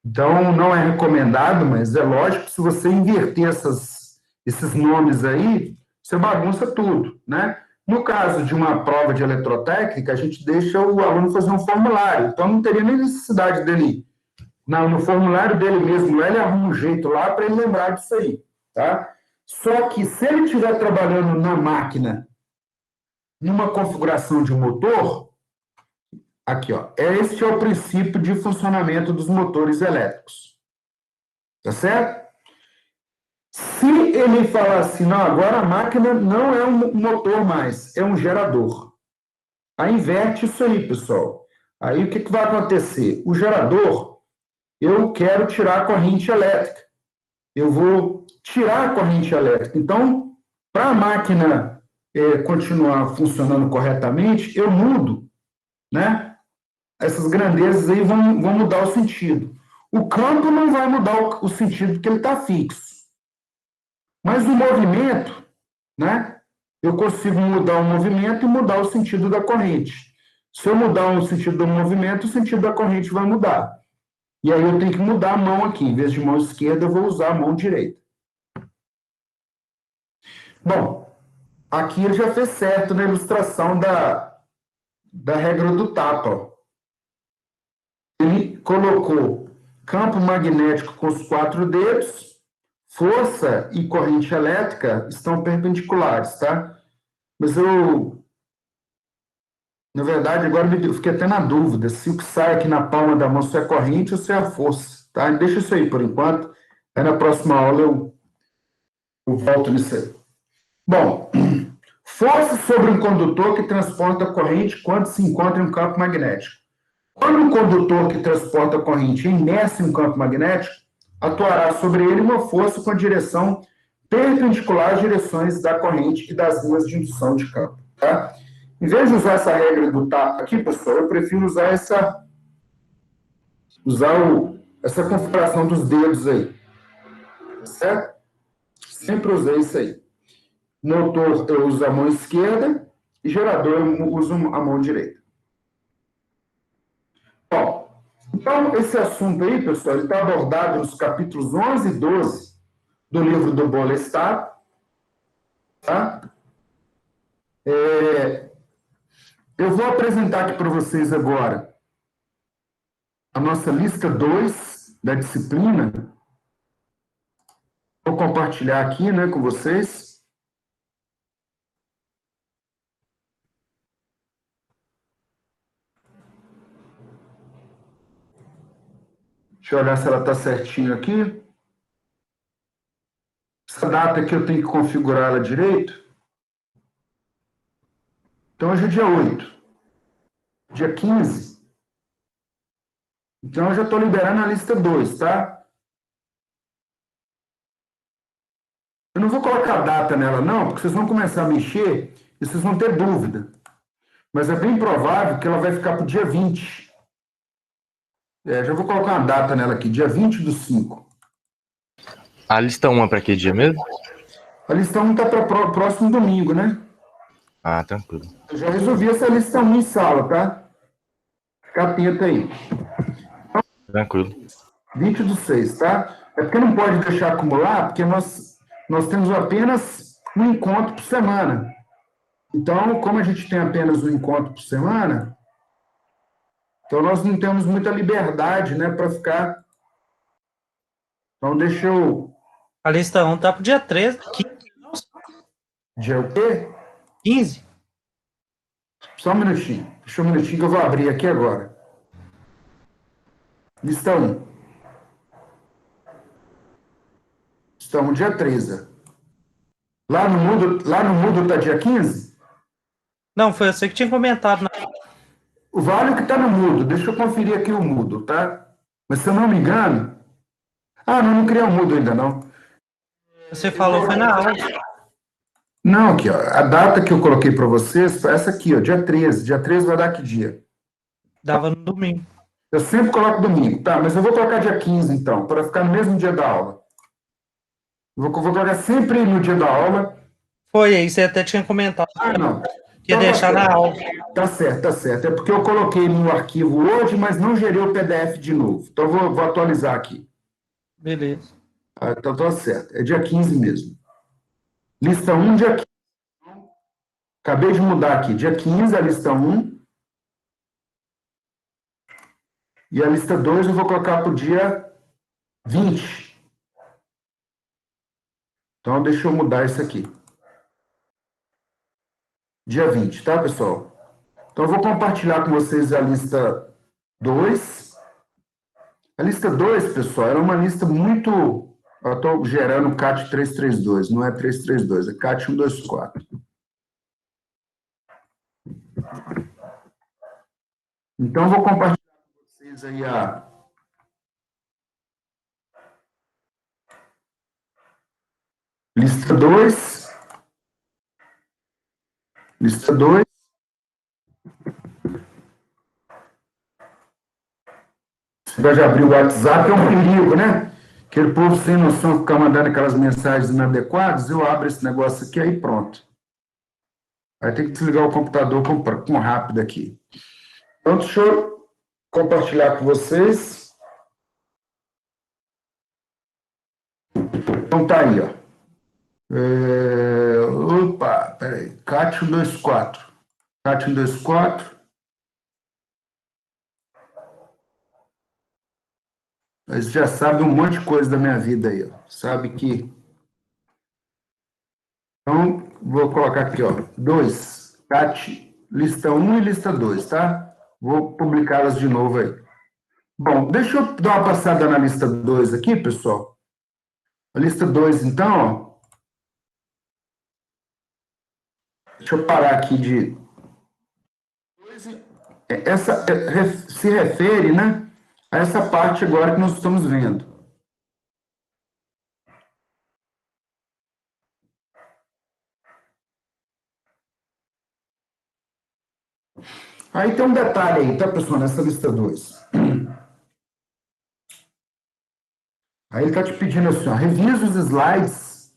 Então, não é recomendado, mas é lógico que se você inverter esses nomes aí, você bagunça tudo, né? No caso de uma prova de eletrotécnica, a gente deixa o aluno fazer um formulário, então não teria nem necessidade dele, no formulário dele mesmo, ele arruma um jeito lá para ele lembrar disso aí, tá? Só que se ele estiver trabalhando na máquina, numa configuração de um motor, aqui, ó, este é o princípio de funcionamento dos motores elétricos. Tá certo? Se ele falar assim, não, agora a máquina não é um motor mais, é um gerador. Aí inverte isso aí, pessoal. Aí o que vai acontecer? O gerador, eu quero tirar a corrente elétrica. Eu vou tirar a corrente elétrica. Então, para a máquina continuar funcionando corretamente, eu mudo, né? Essas grandezas aí vão mudar o sentido. O campo não vai mudar o sentido porque ele está fixo. Mas o movimento, né? Eu consigo mudar o movimento e mudar o sentido da corrente. Se eu mudar o sentido do movimento, o sentido da corrente vai mudar. E aí eu tenho que mudar a mão aqui. Em vez de mão esquerda, eu vou usar a mão direita. Bom, aqui ele já fez certo na ilustração da regra do tapa. Ele colocou campo magnético com os 4 dedos, força e corrente elétrica estão perpendiculares, tá? Mas na verdade, agora eu fiquei até na dúvida se o que sai aqui na palma da mão se é corrente ou se é a força, tá? Deixa isso aí por enquanto, aí na próxima aula eu volto nisso aí. Bom, força sobre um condutor que transporta corrente quando se encontra em um campo magnético. Quando um condutor que transporta corrente é imerso em um campo magnético, atuará sobre ele uma força com a direção perpendicular às direções da corrente e das linhas de indução de campo. Tá? Em vez de usar essa regra do tapa aqui, pessoal, eu prefiro usar essa configuração dos dedos aí. Certo? Sempre usei isso aí. Motor eu uso a mão esquerda e gerador eu uso a mão direita. Bom, então esse assunto aí, pessoal, ele está abordado nos capítulos 11 e 12 do livro do Bollestad, tá? Eu vou apresentar aqui para vocês agora a nossa lista 2 da disciplina. Vou compartilhar aqui, né, com vocês. Deixa eu olhar se ela está certinho aqui. Essa data aqui eu tenho que configurar ela direito. Então, hoje é dia 8. Dia 15. Então, eu já estou liberando a lista 2, tá? Eu não vou colocar data nela, não, porque vocês vão começar a mexer e vocês vão ter dúvida. Mas é bem provável que ela vai ficar para o dia 20. Já vou colocar uma data nela aqui, dia 20/5. A lista 1 é para que dia mesmo? A lista 1 está para próximo domingo, né? Ah, tranquilo. Eu já resolvi essa lista 1 em sala, tá? Fica atento aí. Tranquilo. 20/6, tá? É porque não pode deixar acumular, porque nós temos apenas um encontro por semana. Então, como a gente tem apenas um encontro por semana, então nós não temos muita liberdade, né, para ficar. Então, deixa eu. A lista 1 tá pro dia 13, 15. Dia o quê? 15. Só um minutinho. Deixa um minutinho que eu vou abrir aqui agora. Lista 1. Lista 1, dia 13. Lá no Mudo tá dia 15? Não, foi você que tinha comentado. Vale o que está no Mudo. Deixa eu conferir aqui o Mudo, tá? Mas se eu não me engano. Ah, não criei o Mudo ainda, não. Você falou, foi na aula. Não, aqui, ó. A data que eu coloquei para vocês foi essa aqui, ó, dia 13. Dia 13 vai dar que dia? Dava no domingo. Eu sempre coloco domingo, tá? Mas eu vou colocar dia 15, então, para ficar no mesmo dia da aula. Vou colocar sempre no dia da aula. Foi aí, você até tinha comentado. Ah, não. Que ia deixar na aula. Tá certo, tá certo. É porque eu coloquei no arquivo hoje, mas não gerei o PDF de novo. Então, eu vou atualizar aqui. Beleza. Ah, então, tá certo. É dia 15 mesmo. Lista 1, dia 15. Acabei de mudar aqui. Dia 15, a lista 1. E a lista 2 eu vou colocar para o dia 20. Então, deixa eu mudar isso aqui. Dia 20, tá, pessoal? Então, eu vou compartilhar com vocês a lista 2. A lista 2, pessoal, era uma lista muito... Eu estou gerando CAT 332, não é 332, é CAT 124. Então, eu vou compartilhar com vocês aí a... Lista 2. Lista 2. Você já abriu o WhatsApp, é um perigo, né? Aquele povo sem noção ficar mandando aquelas mensagens inadequadas, eu abro esse negócio aqui, aí pronto. Aí tem que desligar o computador com rápido aqui. Então, deixa eu compartilhar com vocês. Então, tá aí, ó. Opa, peraí. CAT 124. CAT 124. Mas já sabe um monte de coisa da minha vida aí, ó. Sabe que... Então, vou colocar aqui, ó. 2. CAT, lista 1 e lista 2, tá? Vou publicá-las de novo aí. Bom, deixa eu dar uma passada na lista 2 aqui, pessoal. A lista 2, então, ó. Deixa eu parar aqui de... Essa se refere, né, a essa parte agora que nós estamos vendo. Aí tem um detalhe aí, tá, pessoal, nessa lista 2. Aí ele está te pedindo assim, ó, revisa os slides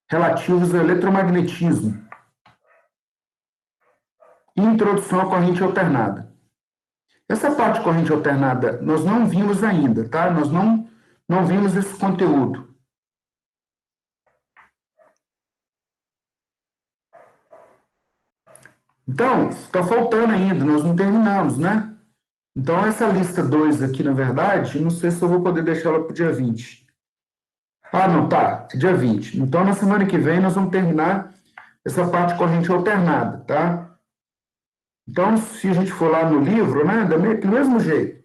relativos ao eletromagnetismo. Introdução à corrente alternada. Essa parte de corrente alternada nós não vimos ainda, tá? Nós não vimos esse conteúdo. Então, está faltando ainda, nós não terminamos, né? Então, essa lista 2 aqui, na verdade, não sei se eu vou poder deixar ela para o dia 20. Ah, não, tá, dia 20. Então, na semana que vem, nós vamos terminar essa parte de corrente alternada, tá? Então, se a gente for lá no livro, né, do mesmo jeito,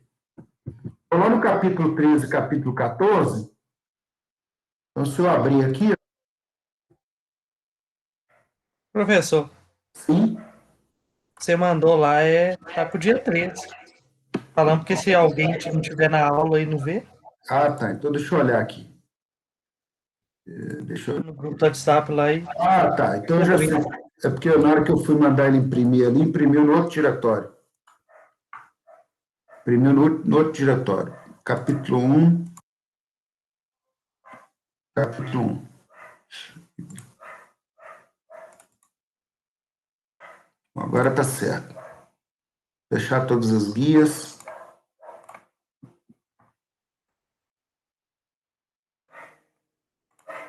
lá no capítulo 13, capítulo 14, então, se eu abrir aqui... Professor. Sim. Você mandou lá, tá pro dia 13. Falando porque se alguém não estiver na aula e não ver. Ah, tá. Então, deixa eu olhar aqui. Deixa eu... No grupo do WhatsApp lá e... Ah, tá. Então, eu já sei. É porque na hora que eu fui mandar ele imprimir ali, imprimiu no outro diretório. Imprimiu no outro diretório. Capítulo 1. Capítulo 1. Agora está certo. Fechar todas as guias.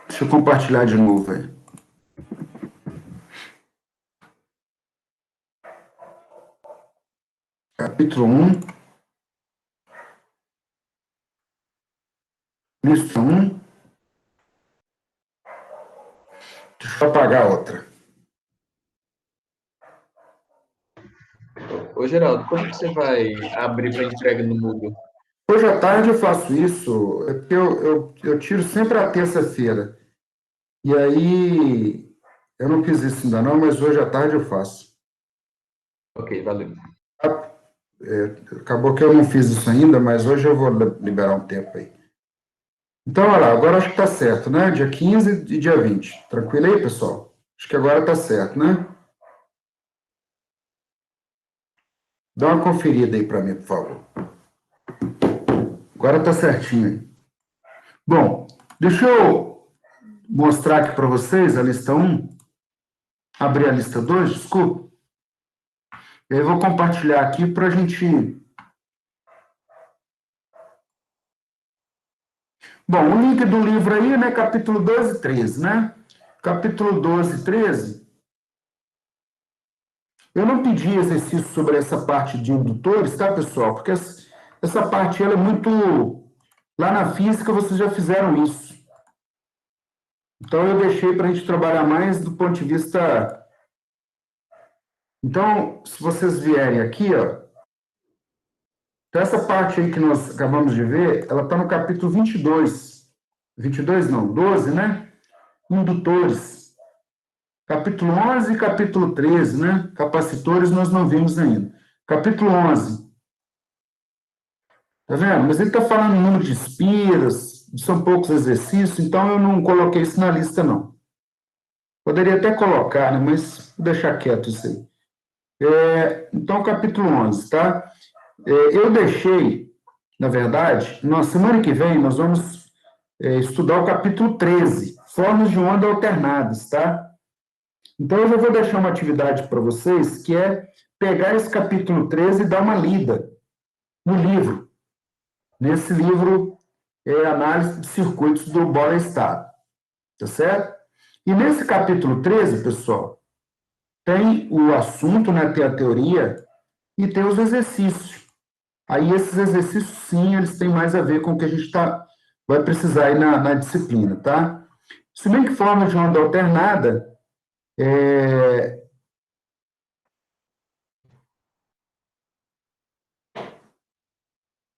Deixa eu compartilhar de novo aí. Capítulo 1. Lista 1. Deixa eu apagar a outra. Ô, Geraldo, como que você vai abrir para entrega no Moodle? Hoje à tarde eu faço isso, é porque eu tiro sempre a terça-feira. E aí, eu não fiz isso ainda não, mas hoje à tarde eu faço. Ok, valeu. Acabou que eu não fiz isso ainda, mas hoje eu vou liberar um tempo aí. Então, olha lá, agora acho que está certo, né? Dia 15 e dia 20. Tranquilo aí, pessoal? Acho que agora está certo, né? Dá uma conferida aí para mim, por favor. Agora está certinho aí. Bom, deixa eu mostrar aqui para vocês a lista 1. Abrir a lista 2, desculpa. E aí eu vou compartilhar aqui para a gente... Bom, o link do livro aí, né? Capítulo 12 e 13, né? Capítulo 12 e 13. Eu não pedi exercício sobre essa parte de indutores, tá, pessoal? Porque essa parte ela é muito... Lá na física vocês já fizeram isso. Então eu deixei para a gente trabalhar mais do ponto de vista... Então, se vocês vierem aqui, ó... Então essa parte aí que nós acabamos de ver, ela está no capítulo 22. 22 não, 12, né? Indutores. Capítulo 11 e capítulo 13, né? Capacitores nós não vimos ainda. Capítulo 11. Tá vendo? Mas ele está falando em número de espiras, são poucos exercícios, então eu não coloquei isso na lista, não. Poderia até colocar, né? Mas vou deixar quieto isso aí. Então, capítulo 11, tá? Eu deixei, na verdade, na semana que vem nós vamos estudar o capítulo 13, formas de onda alternadas, tá? Então, eu já vou deixar uma atividade para vocês, que é pegar esse capítulo 13 e dar uma lida no livro. Nesse livro, Análise de Circuitos do Bohr-Estado. Tá certo? E nesse capítulo 13, pessoal, tem o assunto, né, tem a teoria e tem os exercícios. Aí esses exercícios, sim, eles têm mais a ver com o que a gente vai precisar aí na disciplina, tá? Se bem que forma de onda alternada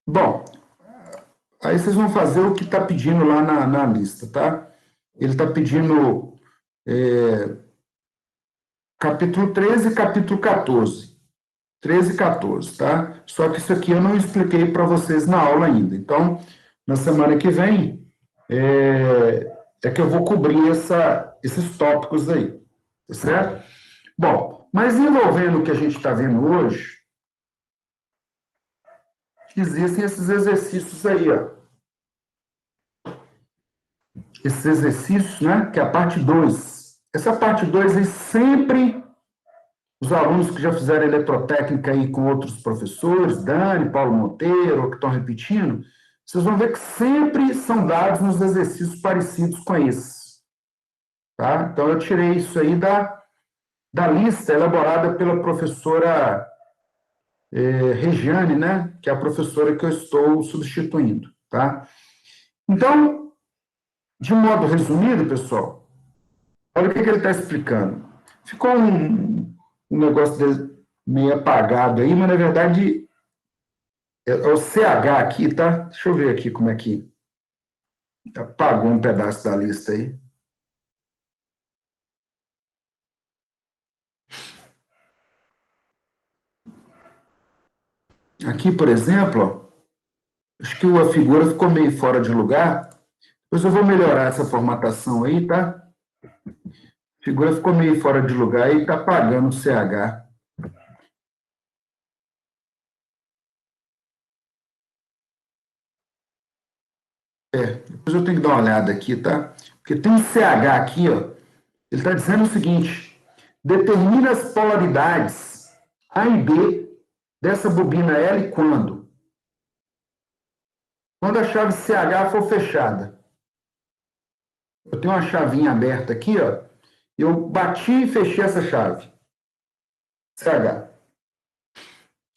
Bom, aí vocês vão fazer o que está pedindo lá na lista, tá? Ele está pedindo capítulo 13 e capítulo 14. 13 e 14, tá? Só que isso aqui eu não expliquei para vocês na aula ainda. Então, na semana que vem, que eu vou cobrir esses tópicos aí, tá certo? Bom, mas envolvendo o que a gente está vendo hoje, existem esses exercícios aí, ó. Esses exercícios, né, que é a parte 2. Essa parte 2 aí sempre os alunos que já fizeram eletrotécnica aí com outros professores, Dani, Paulo Monteiro, que estão repetindo, vocês vão ver que sempre são dados nos exercícios parecidos com esses. Tá? Então, eu tirei isso aí da lista elaborada pela professora Regiane, né? Que é a professora que eu estou substituindo. Tá? Então, de modo resumido, pessoal, olha o que ele está explicando. Ficou um negócio meio apagado aí, mas, na verdade, é o CH aqui, tá? Deixa eu ver aqui como é que apagou um pedaço da lista aí. Aqui, por exemplo, ó, acho que a figura ficou meio fora de lugar. Depois eu vou melhorar essa formatação aí, tá? A figura ficou meio fora de lugar e tá apagando o CH. Depois eu tenho que dar uma olhada aqui, tá? Porque tem um CH aqui, ó. Ele está dizendo o seguinte: determina as polaridades A e B dessa bobina L quando? Quando a chave CH for fechada. Eu tenho uma chavinha aberta aqui, ó. Eu bati e fechei essa chave. CH.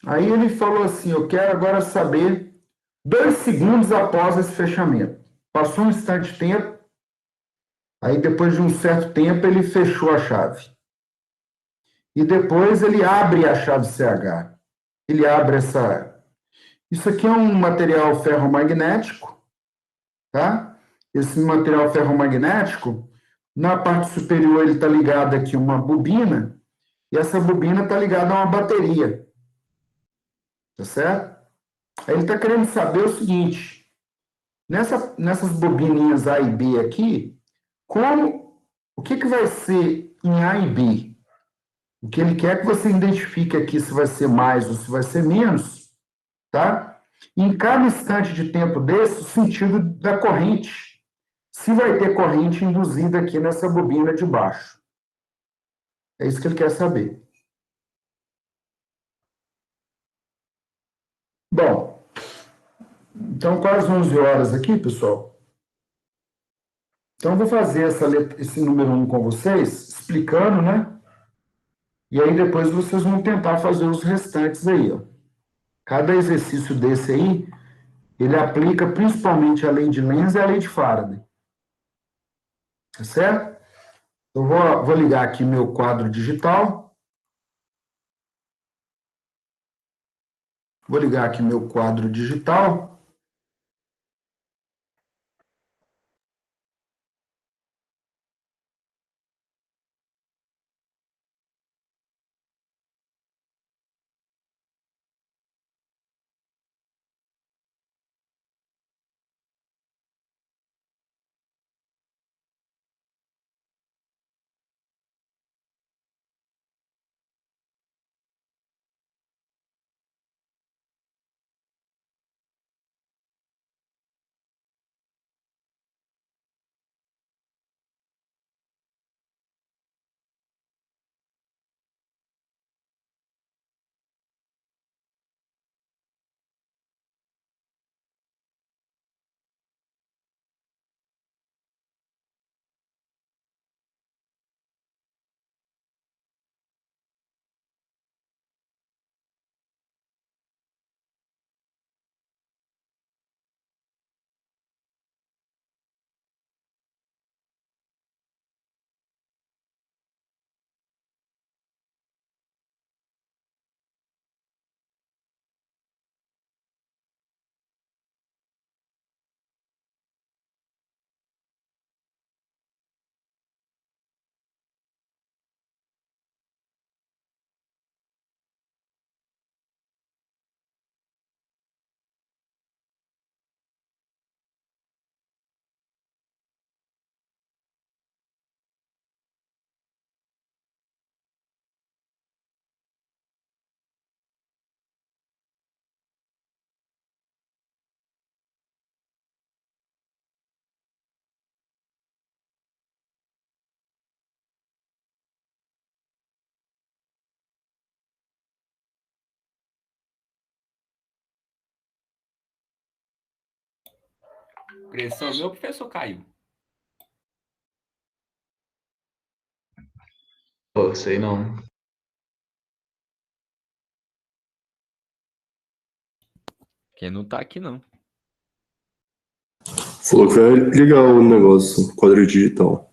Aí ele falou assim: eu quero agora saber 2 segundos após esse fechamento. Passou um instante de tempo, aí depois de um certo tempo ele fechou a chave. E depois ele abre a chave CH. Ele abre essa. Isso aqui é um material ferromagnético, tá? Esse material ferromagnético, na parte superior ele está ligado aqui a uma bobina, e essa bobina está ligada a uma bateria, tá certo? Aí ele está querendo saber o seguinte: nessas bobininhas A e B aqui, o que vai ser em A e B? O que ele quer que você identifique aqui se vai ser mais ou se vai ser menos, tá? Em cada instante de tempo desse, o sentido da corrente. Se vai ter corrente induzida aqui nessa bobina de baixo. É isso que ele quer saber. Bom, então quase 11 horas aqui, pessoal. Então, eu vou fazer esse número 1 com vocês, explicando, né? E aí depois vocês vão tentar fazer os restantes aí, ó. Cada exercício desse aí, ele aplica principalmente a lei de Lenz e a lei de Faraday. Tá certo? Eu vou ligar aqui meu quadro digital. Vou ligar aqui meu quadro digital. Pressão meu, professor Caio. Pô, sei não. Quem não tá aqui, não. Falou que vai ligar o negócio, quadro digital.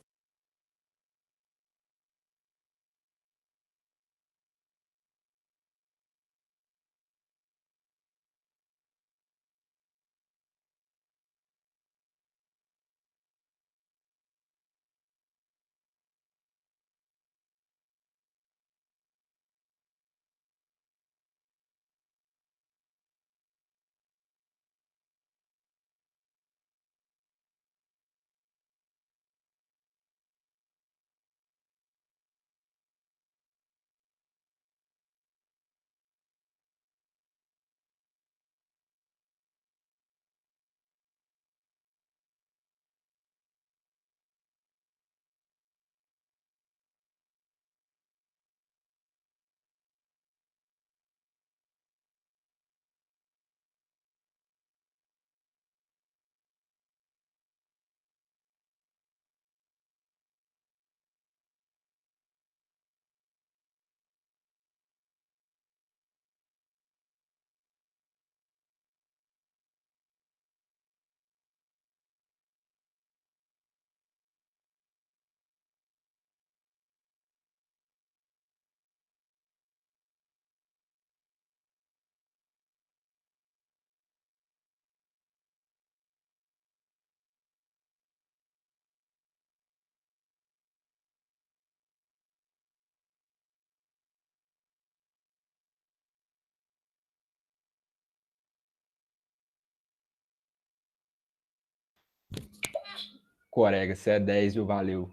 Corega, você é 10, viu? Valeu.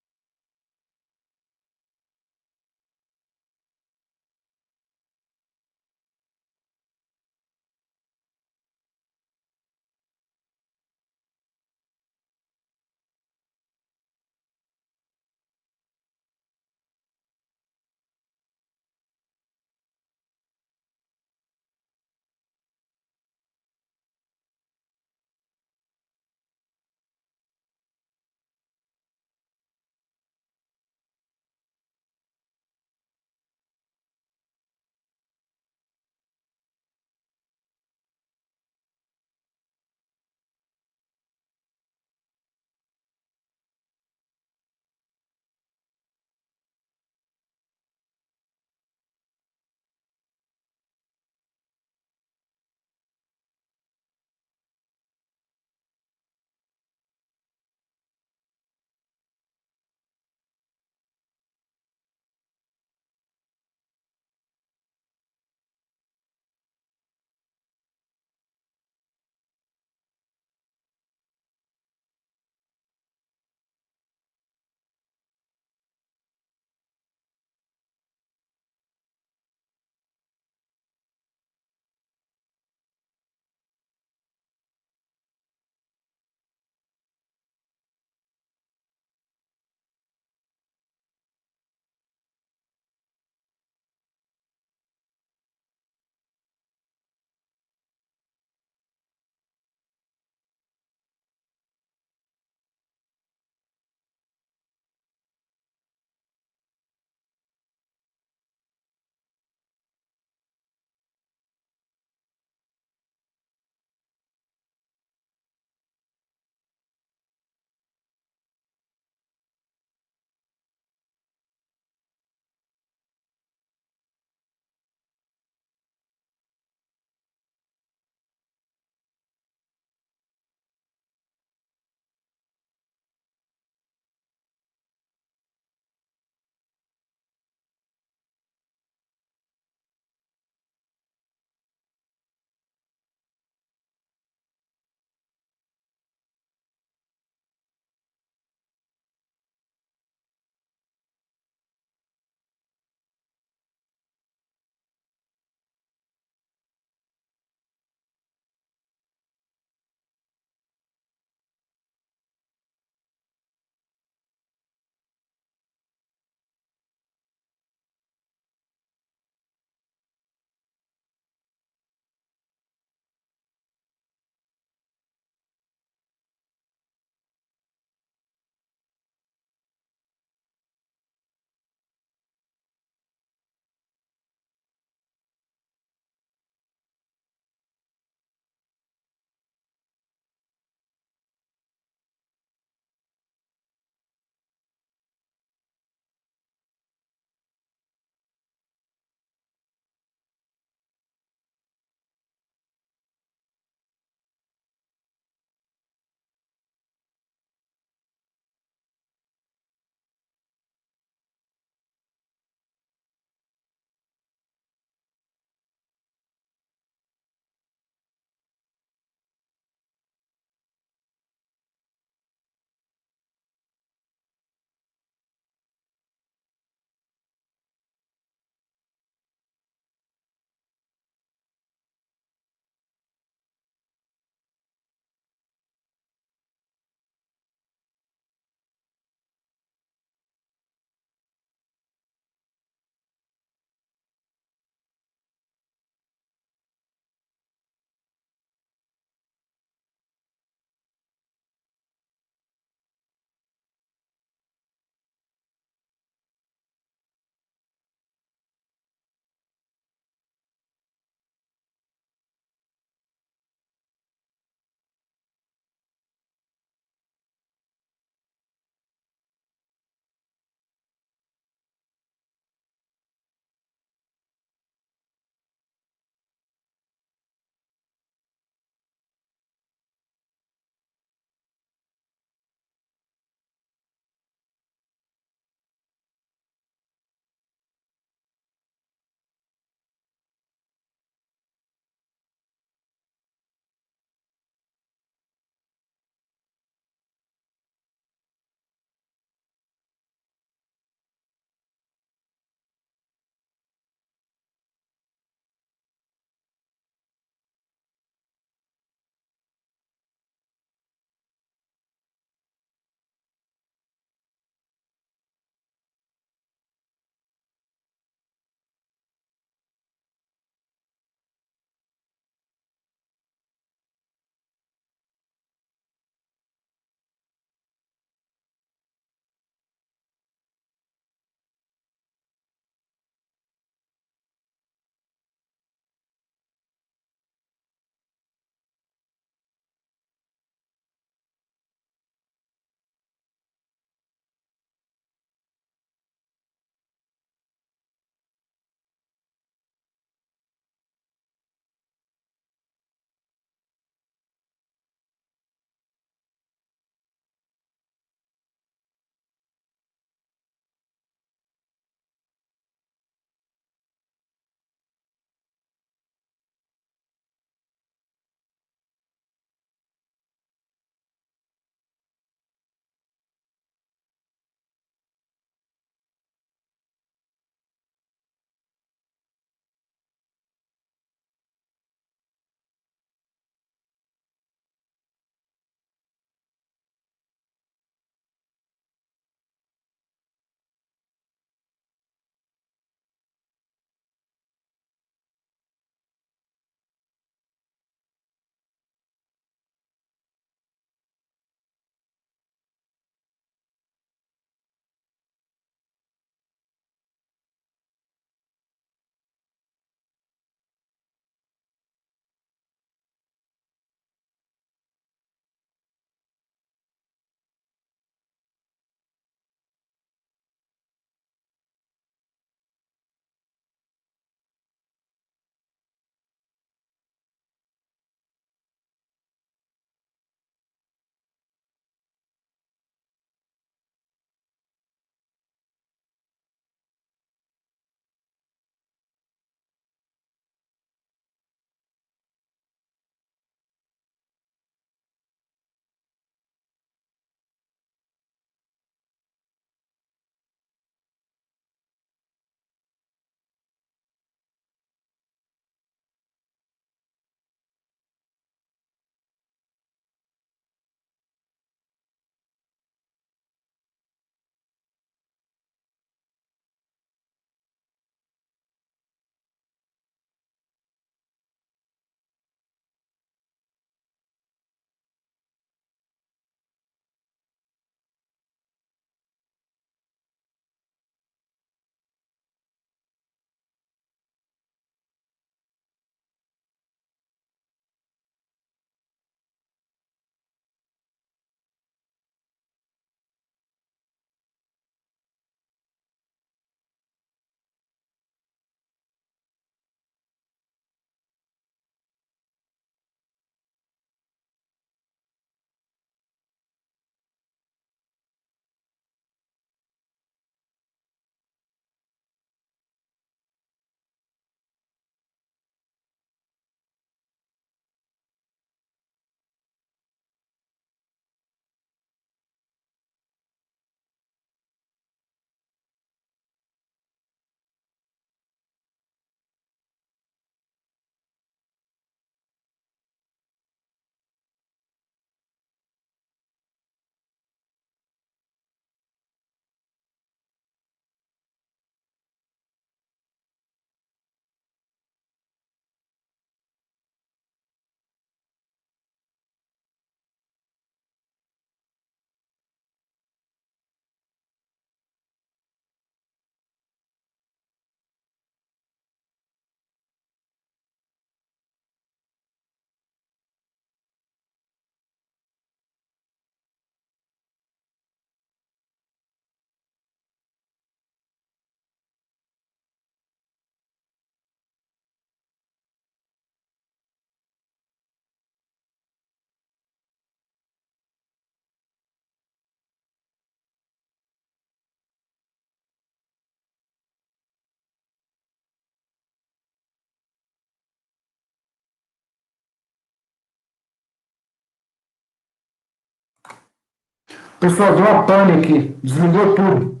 Pessoal, deu uma pane aqui, desligou tudo.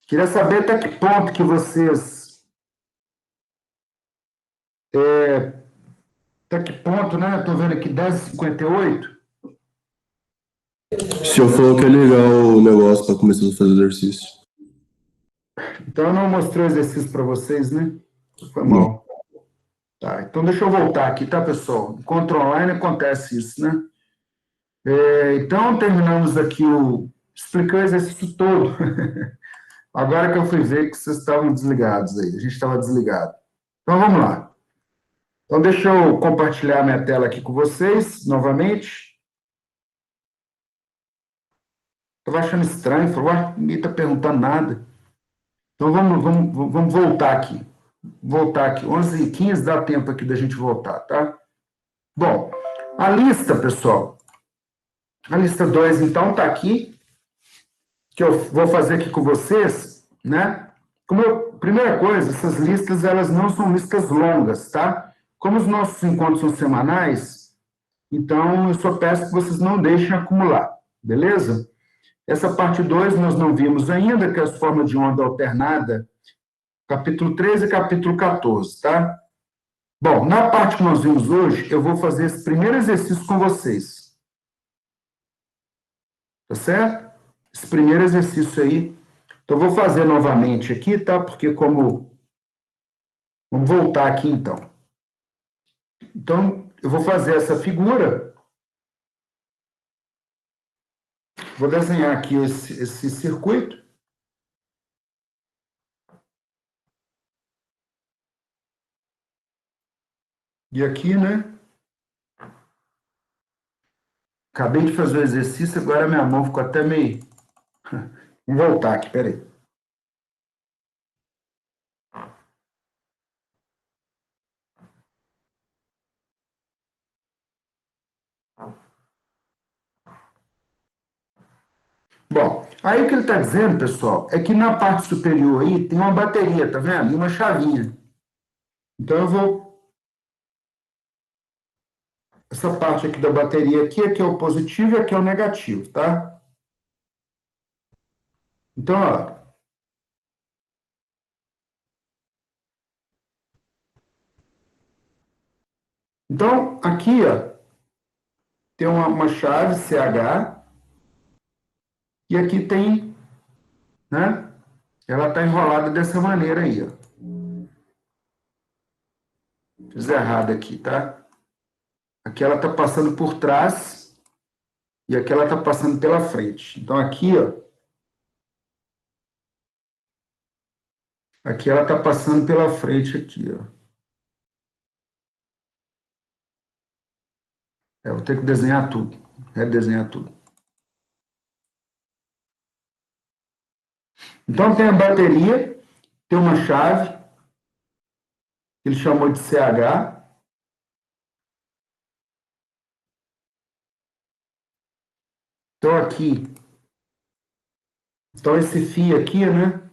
Queria saber até que ponto que vocês... até que ponto, né? Estou vendo aqui 10h58. O senhor falou que ia ligar o negócio para começar a fazer exercício. Então, eu não mostrei o exercício para vocês, né? Foi mal. Tá, então deixa eu voltar aqui, tá, pessoal? Encontro online acontece isso, né? Então, terminamos aqui expliquei o exercício todo. Agora que eu fui ver que vocês estavam desligados aí. A gente estava desligado. Então, vamos lá. Então, deixa eu compartilhar minha tela aqui com vocês, novamente. Estava achando estranho, falou, ninguém está perguntando nada. Então, vamos voltar aqui. Voltar aqui. 11h15 dá tempo aqui da gente voltar, tá? Bom, a lista, pessoal. A lista 2, então, está aqui. Que eu vou fazer aqui com vocês, né? Primeira coisa, essas listas, elas não são listas longas, tá? Como os nossos encontros são semanais, então eu só peço que vocês não deixem acumular, beleza? Essa parte 2 nós não vimos ainda, que é as formas de onda alternada, capítulo 13 e capítulo 14, tá? Bom, na parte que nós vimos hoje, eu vou fazer esse primeiro exercício com vocês. Tá certo? Esse primeiro exercício aí. Então, eu vou fazer novamente aqui, tá? Porque como... Vamos voltar aqui, então. Então, eu vou fazer essa figura. Vou desenhar aqui esse circuito. E aqui, né? Acabei de fazer o exercício, agora minha mão ficou até meio... Vamos voltar aqui, peraí. Bom, aí o que ele está dizendo, pessoal, é que na parte superior aí tem uma bateria, tá vendo? E uma chavinha. Então, eu vou... Essa parte aqui da bateria aqui é o positivo e aqui é o negativo, tá? Então, ó. Então, aqui, ó, tem uma chave CH e aqui tem, né? Ela está enrolada dessa maneira aí, ó. Fiz errado aqui, tá? Aqui ela está passando por trás e aqui ela está passando pela frente. Então, aqui, ó. Aqui ela está passando pela frente aqui, ó. Eu vou ter que desenhar tudo, redesenhar tudo. Então, tem a bateria, tem uma chave, que ele chamou de CH. Então, aqui. Então, esse fio aqui, né?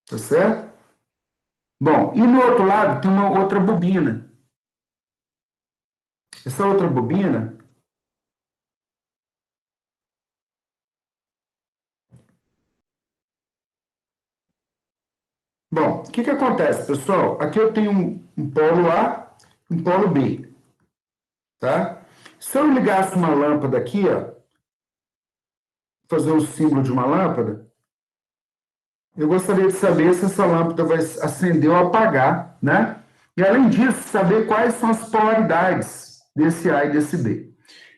Tá certo? Bom, e no outro lado tem uma outra bobina. Essa outra bobina... Bom, o que acontece, pessoal? Aqui eu tenho um polo A, um polo B. Tá? Se eu ligasse uma lâmpada aqui, ó, fazer o símbolo de uma lâmpada, eu gostaria de saber se essa lâmpada vai acender ou apagar, né? E, além disso, saber quais são as polaridades desse A e desse B.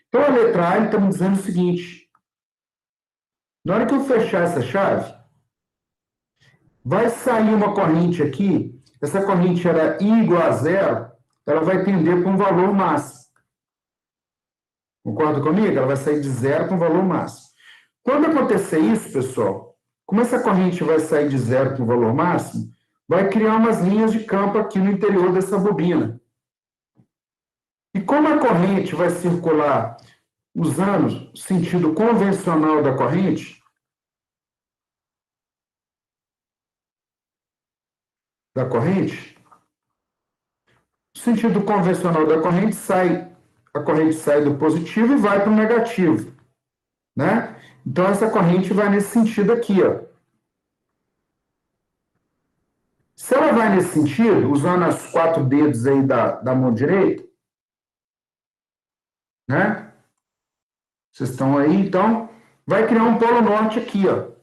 Então, a letra A está me dizendo o seguinte: na hora que eu fechar essa chave, vai sair uma corrente aqui, essa corrente era I igual a 0, ela vai tender para um valor máximo. Concorda comigo? Ela vai sair de 0 para um valor máximo. Quando acontecer isso, pessoal, como essa corrente vai sair de 0 para um valor máximo, vai criar umas linhas de campo aqui no interior dessa bobina. E como a corrente vai circular usando o sentido convencional da corrente, da corrente, o sentido convencional da corrente a corrente sai do positivo e vai para o negativo, né? Então, essa corrente vai nesse sentido aqui, ó. Se ela vai nesse sentido, usando os 4 dedos aí da mão direita, né? Vocês estão aí, então, vai criar um polo norte aqui, ó.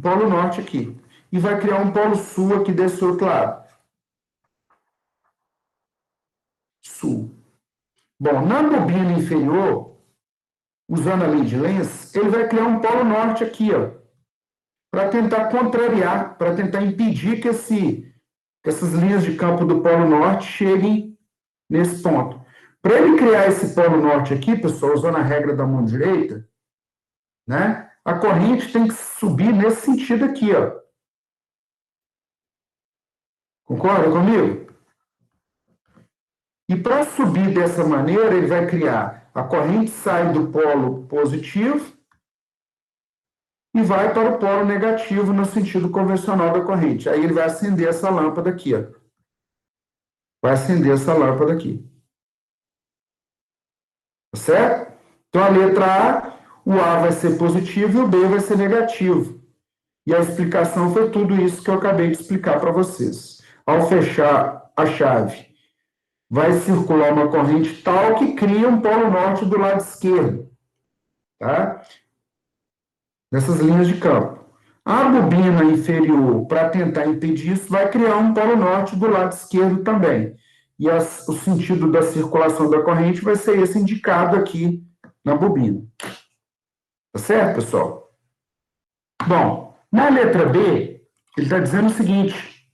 Polo norte aqui. E vai criar um polo sul aqui desse outro lado. Sul. Bom, na bobina inferior, usando a lei de Lenz, ele vai criar um polo norte aqui, ó, para tentar contrariar, para tentar impedir que essas linhas de campo do polo norte cheguem nesse ponto. Para ele criar esse polo norte aqui, pessoal, usando a regra da mão direita, né, a corrente tem que subir nesse sentido aqui, ó. Concorda comigo? E para subir dessa maneira, ele vai criar, a corrente sai do polo positivo e vai para o polo negativo no sentido convencional da corrente. Aí ele vai acender essa lâmpada aqui, ó. Vai acender essa lâmpada aqui. Tá certo? Então, a letra A, o A vai ser positivo e o B vai ser negativo. E a explicação foi tudo isso que eu acabei de explicar para vocês. Ao fechar a chave, vai circular uma corrente tal que cria um polo norte do lado esquerdo, tá? Nessas linhas de campo. A bobina inferior, para tentar impedir isso, vai criar um polo norte do lado esquerdo também. E o sentido da circulação da corrente vai ser esse indicado aqui na bobina. Tá certo, pessoal? Bom, na letra B, ele está dizendo o seguinte: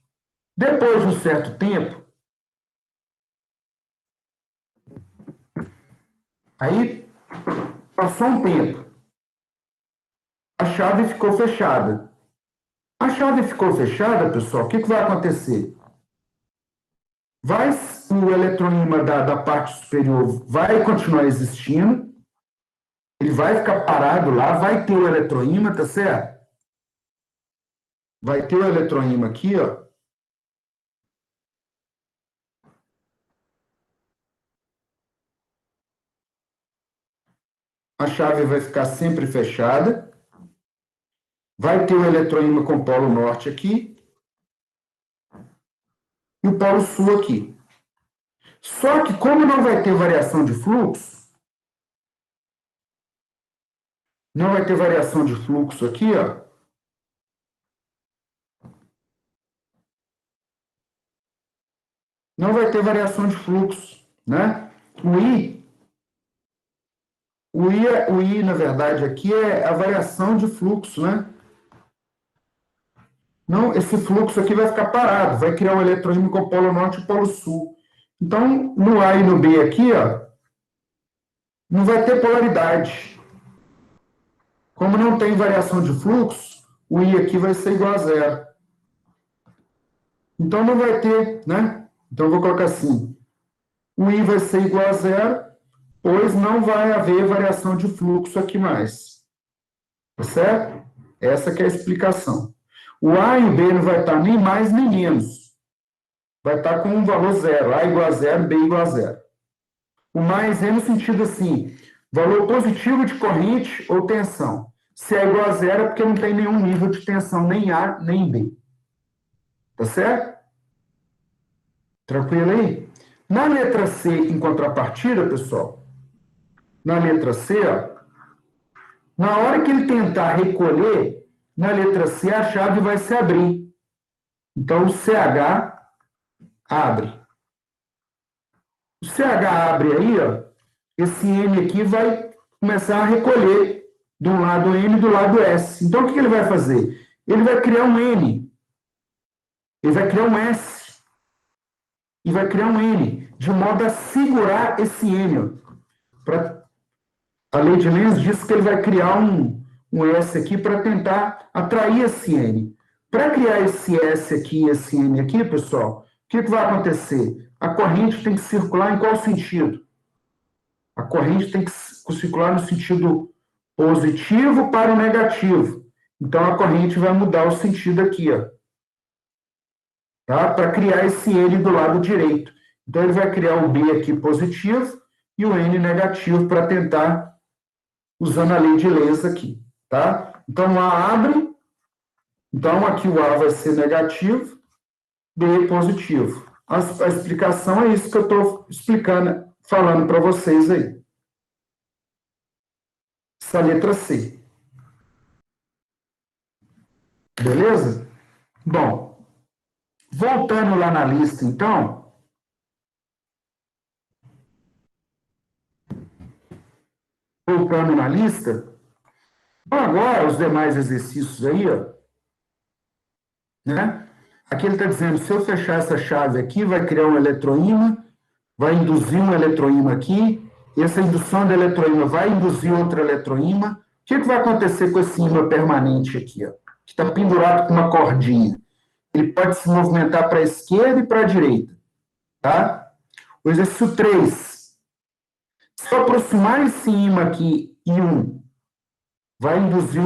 depois de um certo tempo, aí passou um tempo, a chave ficou fechada. A chave ficou fechada, pessoal, o que vai acontecer? O eletroímã da parte superior vai continuar existindo, ele vai ficar parado lá, vai ter o eletroímã, tá certo? Vai ter o eletroímã aqui, ó. A chave vai ficar sempre fechada. Vai ter o eletroímã com polo norte aqui. E o polo sul aqui. Só que, como não vai ter variação de fluxo, não vai ter variação de fluxo aqui, ó. Não vai ter variação de fluxo, né? O I, na verdade, aqui é a variação de fluxo, né? Não, esse fluxo aqui vai ficar parado, vai criar um eletroímã com polo norte e polo sul. Então, no A e no B aqui, ó, não vai ter polaridade. Como não tem variação de fluxo, o I aqui vai ser igual a zero. Então, não vai ter, né? Então, eu vou colocar assim. O I vai ser igual a zero, pois não vai haver variação de fluxo aqui mais. Tá certo? Essa que é a explicação. O A e o B não vai estar nem mais nem menos. Vai estar com um valor zero. A igual a zero, B igual a zero. O mais é no sentido assim, valor positivo de corrente ou tensão. Se é igual a zero é porque não tem nenhum nível de tensão, nem A, nem B. Tá certo? Tranquilo aí? Na letra C, em contrapartida, pessoal, na letra C, ó, na hora que ele tentar recolher, na letra C a chave vai se abrir. Então, o CH abre. O CH abre aí, ó, esse M aqui vai começar a recolher de um lado M e do lado S. Então, o que ele vai fazer? Ele vai criar um N. Ele vai criar um S. E vai criar um N, de modo a segurar esse N. A lei de Lenz diz que ele vai criar um S aqui para tentar atrair esse N. Para criar esse S aqui e esse N aqui, pessoal, o que vai acontecer? A corrente tem que circular em qual sentido? A corrente tem que circular no sentido positivo para o negativo. Então, a corrente vai mudar o sentido aqui, ó. Tá? Para criar esse N do lado direito. Então, ele vai criar o B aqui positivo e o N negativo para tentar, usando a lei de Lenz aqui. Tá? Então, A abre. Então, aqui o A vai ser negativo, B positivo. A explicação é isso que eu estou explicando, falando para vocês aí. Essa letra C. Beleza? Bom, voltando lá na lista, então. Voltando na lista. Então, agora, os demais exercícios aí, ó. Né? Aqui ele está dizendo, se eu fechar essa chave aqui, vai criar um eletroímã, vai induzir um eletroímã aqui, essa indução de eletroímã vai induzir outro eletroímã. O que vai acontecer com esse ímã permanente aqui, ó, que está pendurado com uma cordinha? Ele pode se movimentar para a esquerda e para a direita. Tá? O exercício 3. Se eu aproximar esse ímã aqui, I1, vai induzir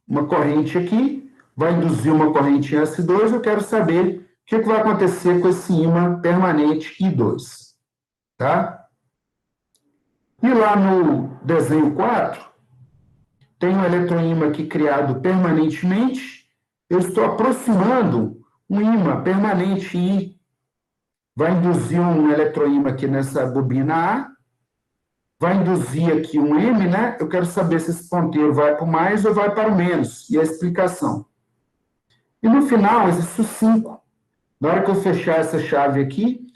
uma corrente aqui, vai induzir uma corrente em S2, eu quero saber o que vai acontecer com esse ímã permanente I2. Tá? E lá no desenho 4, tem um eletroímã aqui criado permanentemente, eu estou aproximando um ímã permanente I, vai induzir um eletroímã aqui nessa bobina A, vai induzir aqui um M, né? Eu quero saber se esse ponteiro vai para o mais ou vai para o menos, e a explicação. E no final, exercício 5, na hora que eu fechar essa chave aqui,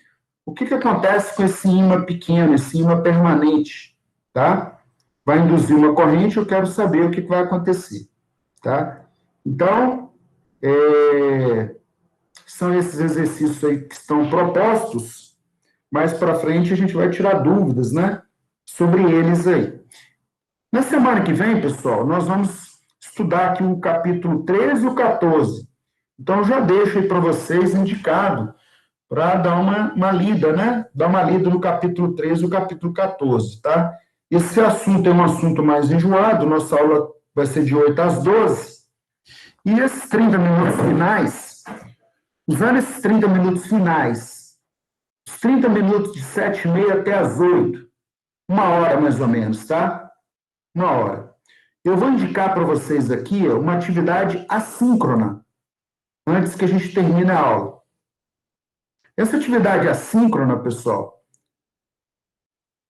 o que acontece com esse ímã pequeno, esse ímã permanente, tá? Vai induzir uma corrente, eu quero saber o que vai acontecer, tá? Então, são esses exercícios aí que estão propostos, mais para frente a gente vai tirar dúvidas, né? Sobre eles aí. Na semana que vem, pessoal, nós vamos estudar aqui o capítulo 13 e o 14. Então, eu já deixo aí para vocês indicado para dar uma lida, né? Dar uma lida no capítulo 13 e o capítulo 14, tá? Esse assunto é um assunto mais enjoado, nossa aula vai ser de 8 às 12. E esses 30 minutos finais, usando esses 30 minutos finais, os 30 minutos de 7h30 até as 8, 1 hora mais ou menos, tá? 1 hora. Eu vou indicar para vocês aqui uma atividade assíncrona, antes que a gente termine a aula. Essa atividade assíncrona, pessoal,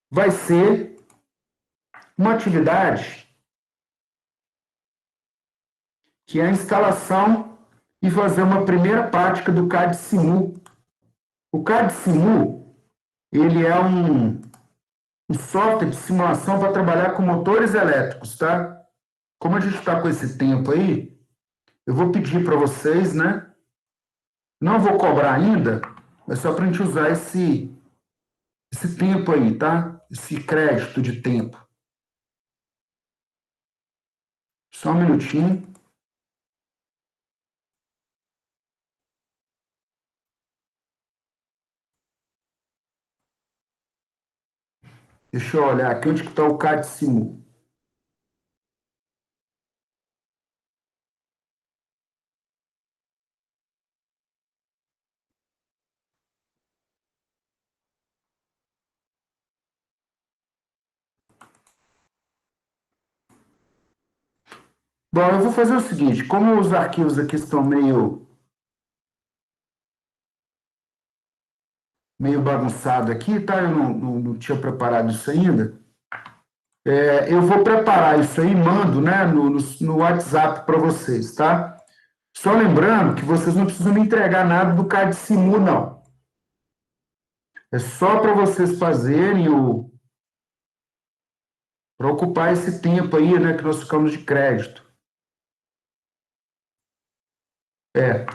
vai ser uma atividade que é a instalação e fazer uma primeira prática do CAD-SIMU. O CAD-SIMU, ele é um software de simulação para trabalhar com motores elétricos, tá? Como a gente está com esse tempo aí, eu vou pedir para vocês, né? Não vou cobrar ainda, mas só para a gente usar esse tempo aí, tá? Esse crédito de tempo. Só um minutinho. Deixa eu olhar aqui onde que está o CAD-SIMU. Bom, eu vou fazer o seguinte, como os arquivos aqui estão meio bagunçado aqui, tá? Eu não tinha preparado isso ainda. Eu vou preparar isso aí e mando, né, no WhatsApp para vocês, tá? Só lembrando que vocês não precisam me entregar nada do CAD-SIMU, não. É só para vocês fazerem para ocupar esse tempo aí, né, que nós ficamos de crédito.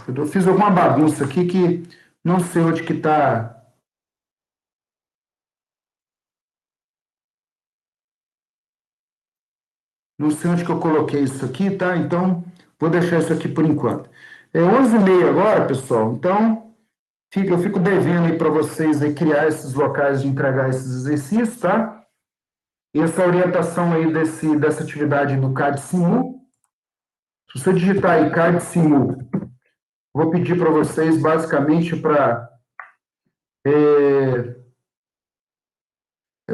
Eu fiz alguma bagunça aqui que não sei onde que está. Não sei onde que eu coloquei isso aqui, tá? Então, vou deixar isso aqui por enquanto. É 11h30 agora, pessoal. Então, eu fico devendo aí para vocês aí criar esses locais de entregar esses exercícios, tá? E essa orientação aí dessa atividade do CAD-SIMU. Se você digitar aí CAD Simu, vou pedir para vocês, basicamente, para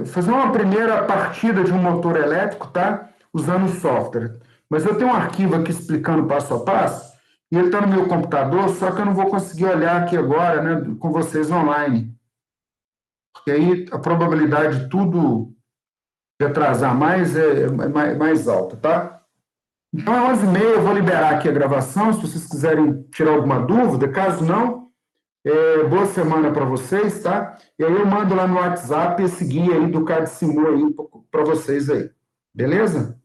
fazer uma primeira partida de um motor elétrico, tá? Usando o software. Mas eu tenho um arquivo aqui explicando passo a passo, e ele está no meu computador, só que eu não vou conseguir olhar aqui agora, né, com vocês online. Porque aí a probabilidade de tudo de atrasar mais é mais alta, tá? Então, é 11h30, eu vou liberar aqui a gravação, se vocês quiserem tirar alguma dúvida, caso não, boa semana para vocês, tá? E aí eu mando lá no WhatsApp esse guia aí do CAD Simu aí para vocês aí, beleza?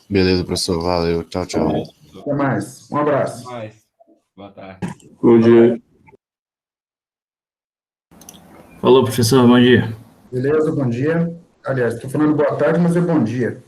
Beleza, professor. Valeu. Tchau, tchau. Até mais. Um abraço. Mas, boa tarde. Bom dia. Falou, professor, bom dia. Beleza? Bom dia. Aliás, estou falando boa tarde, mas é bom dia.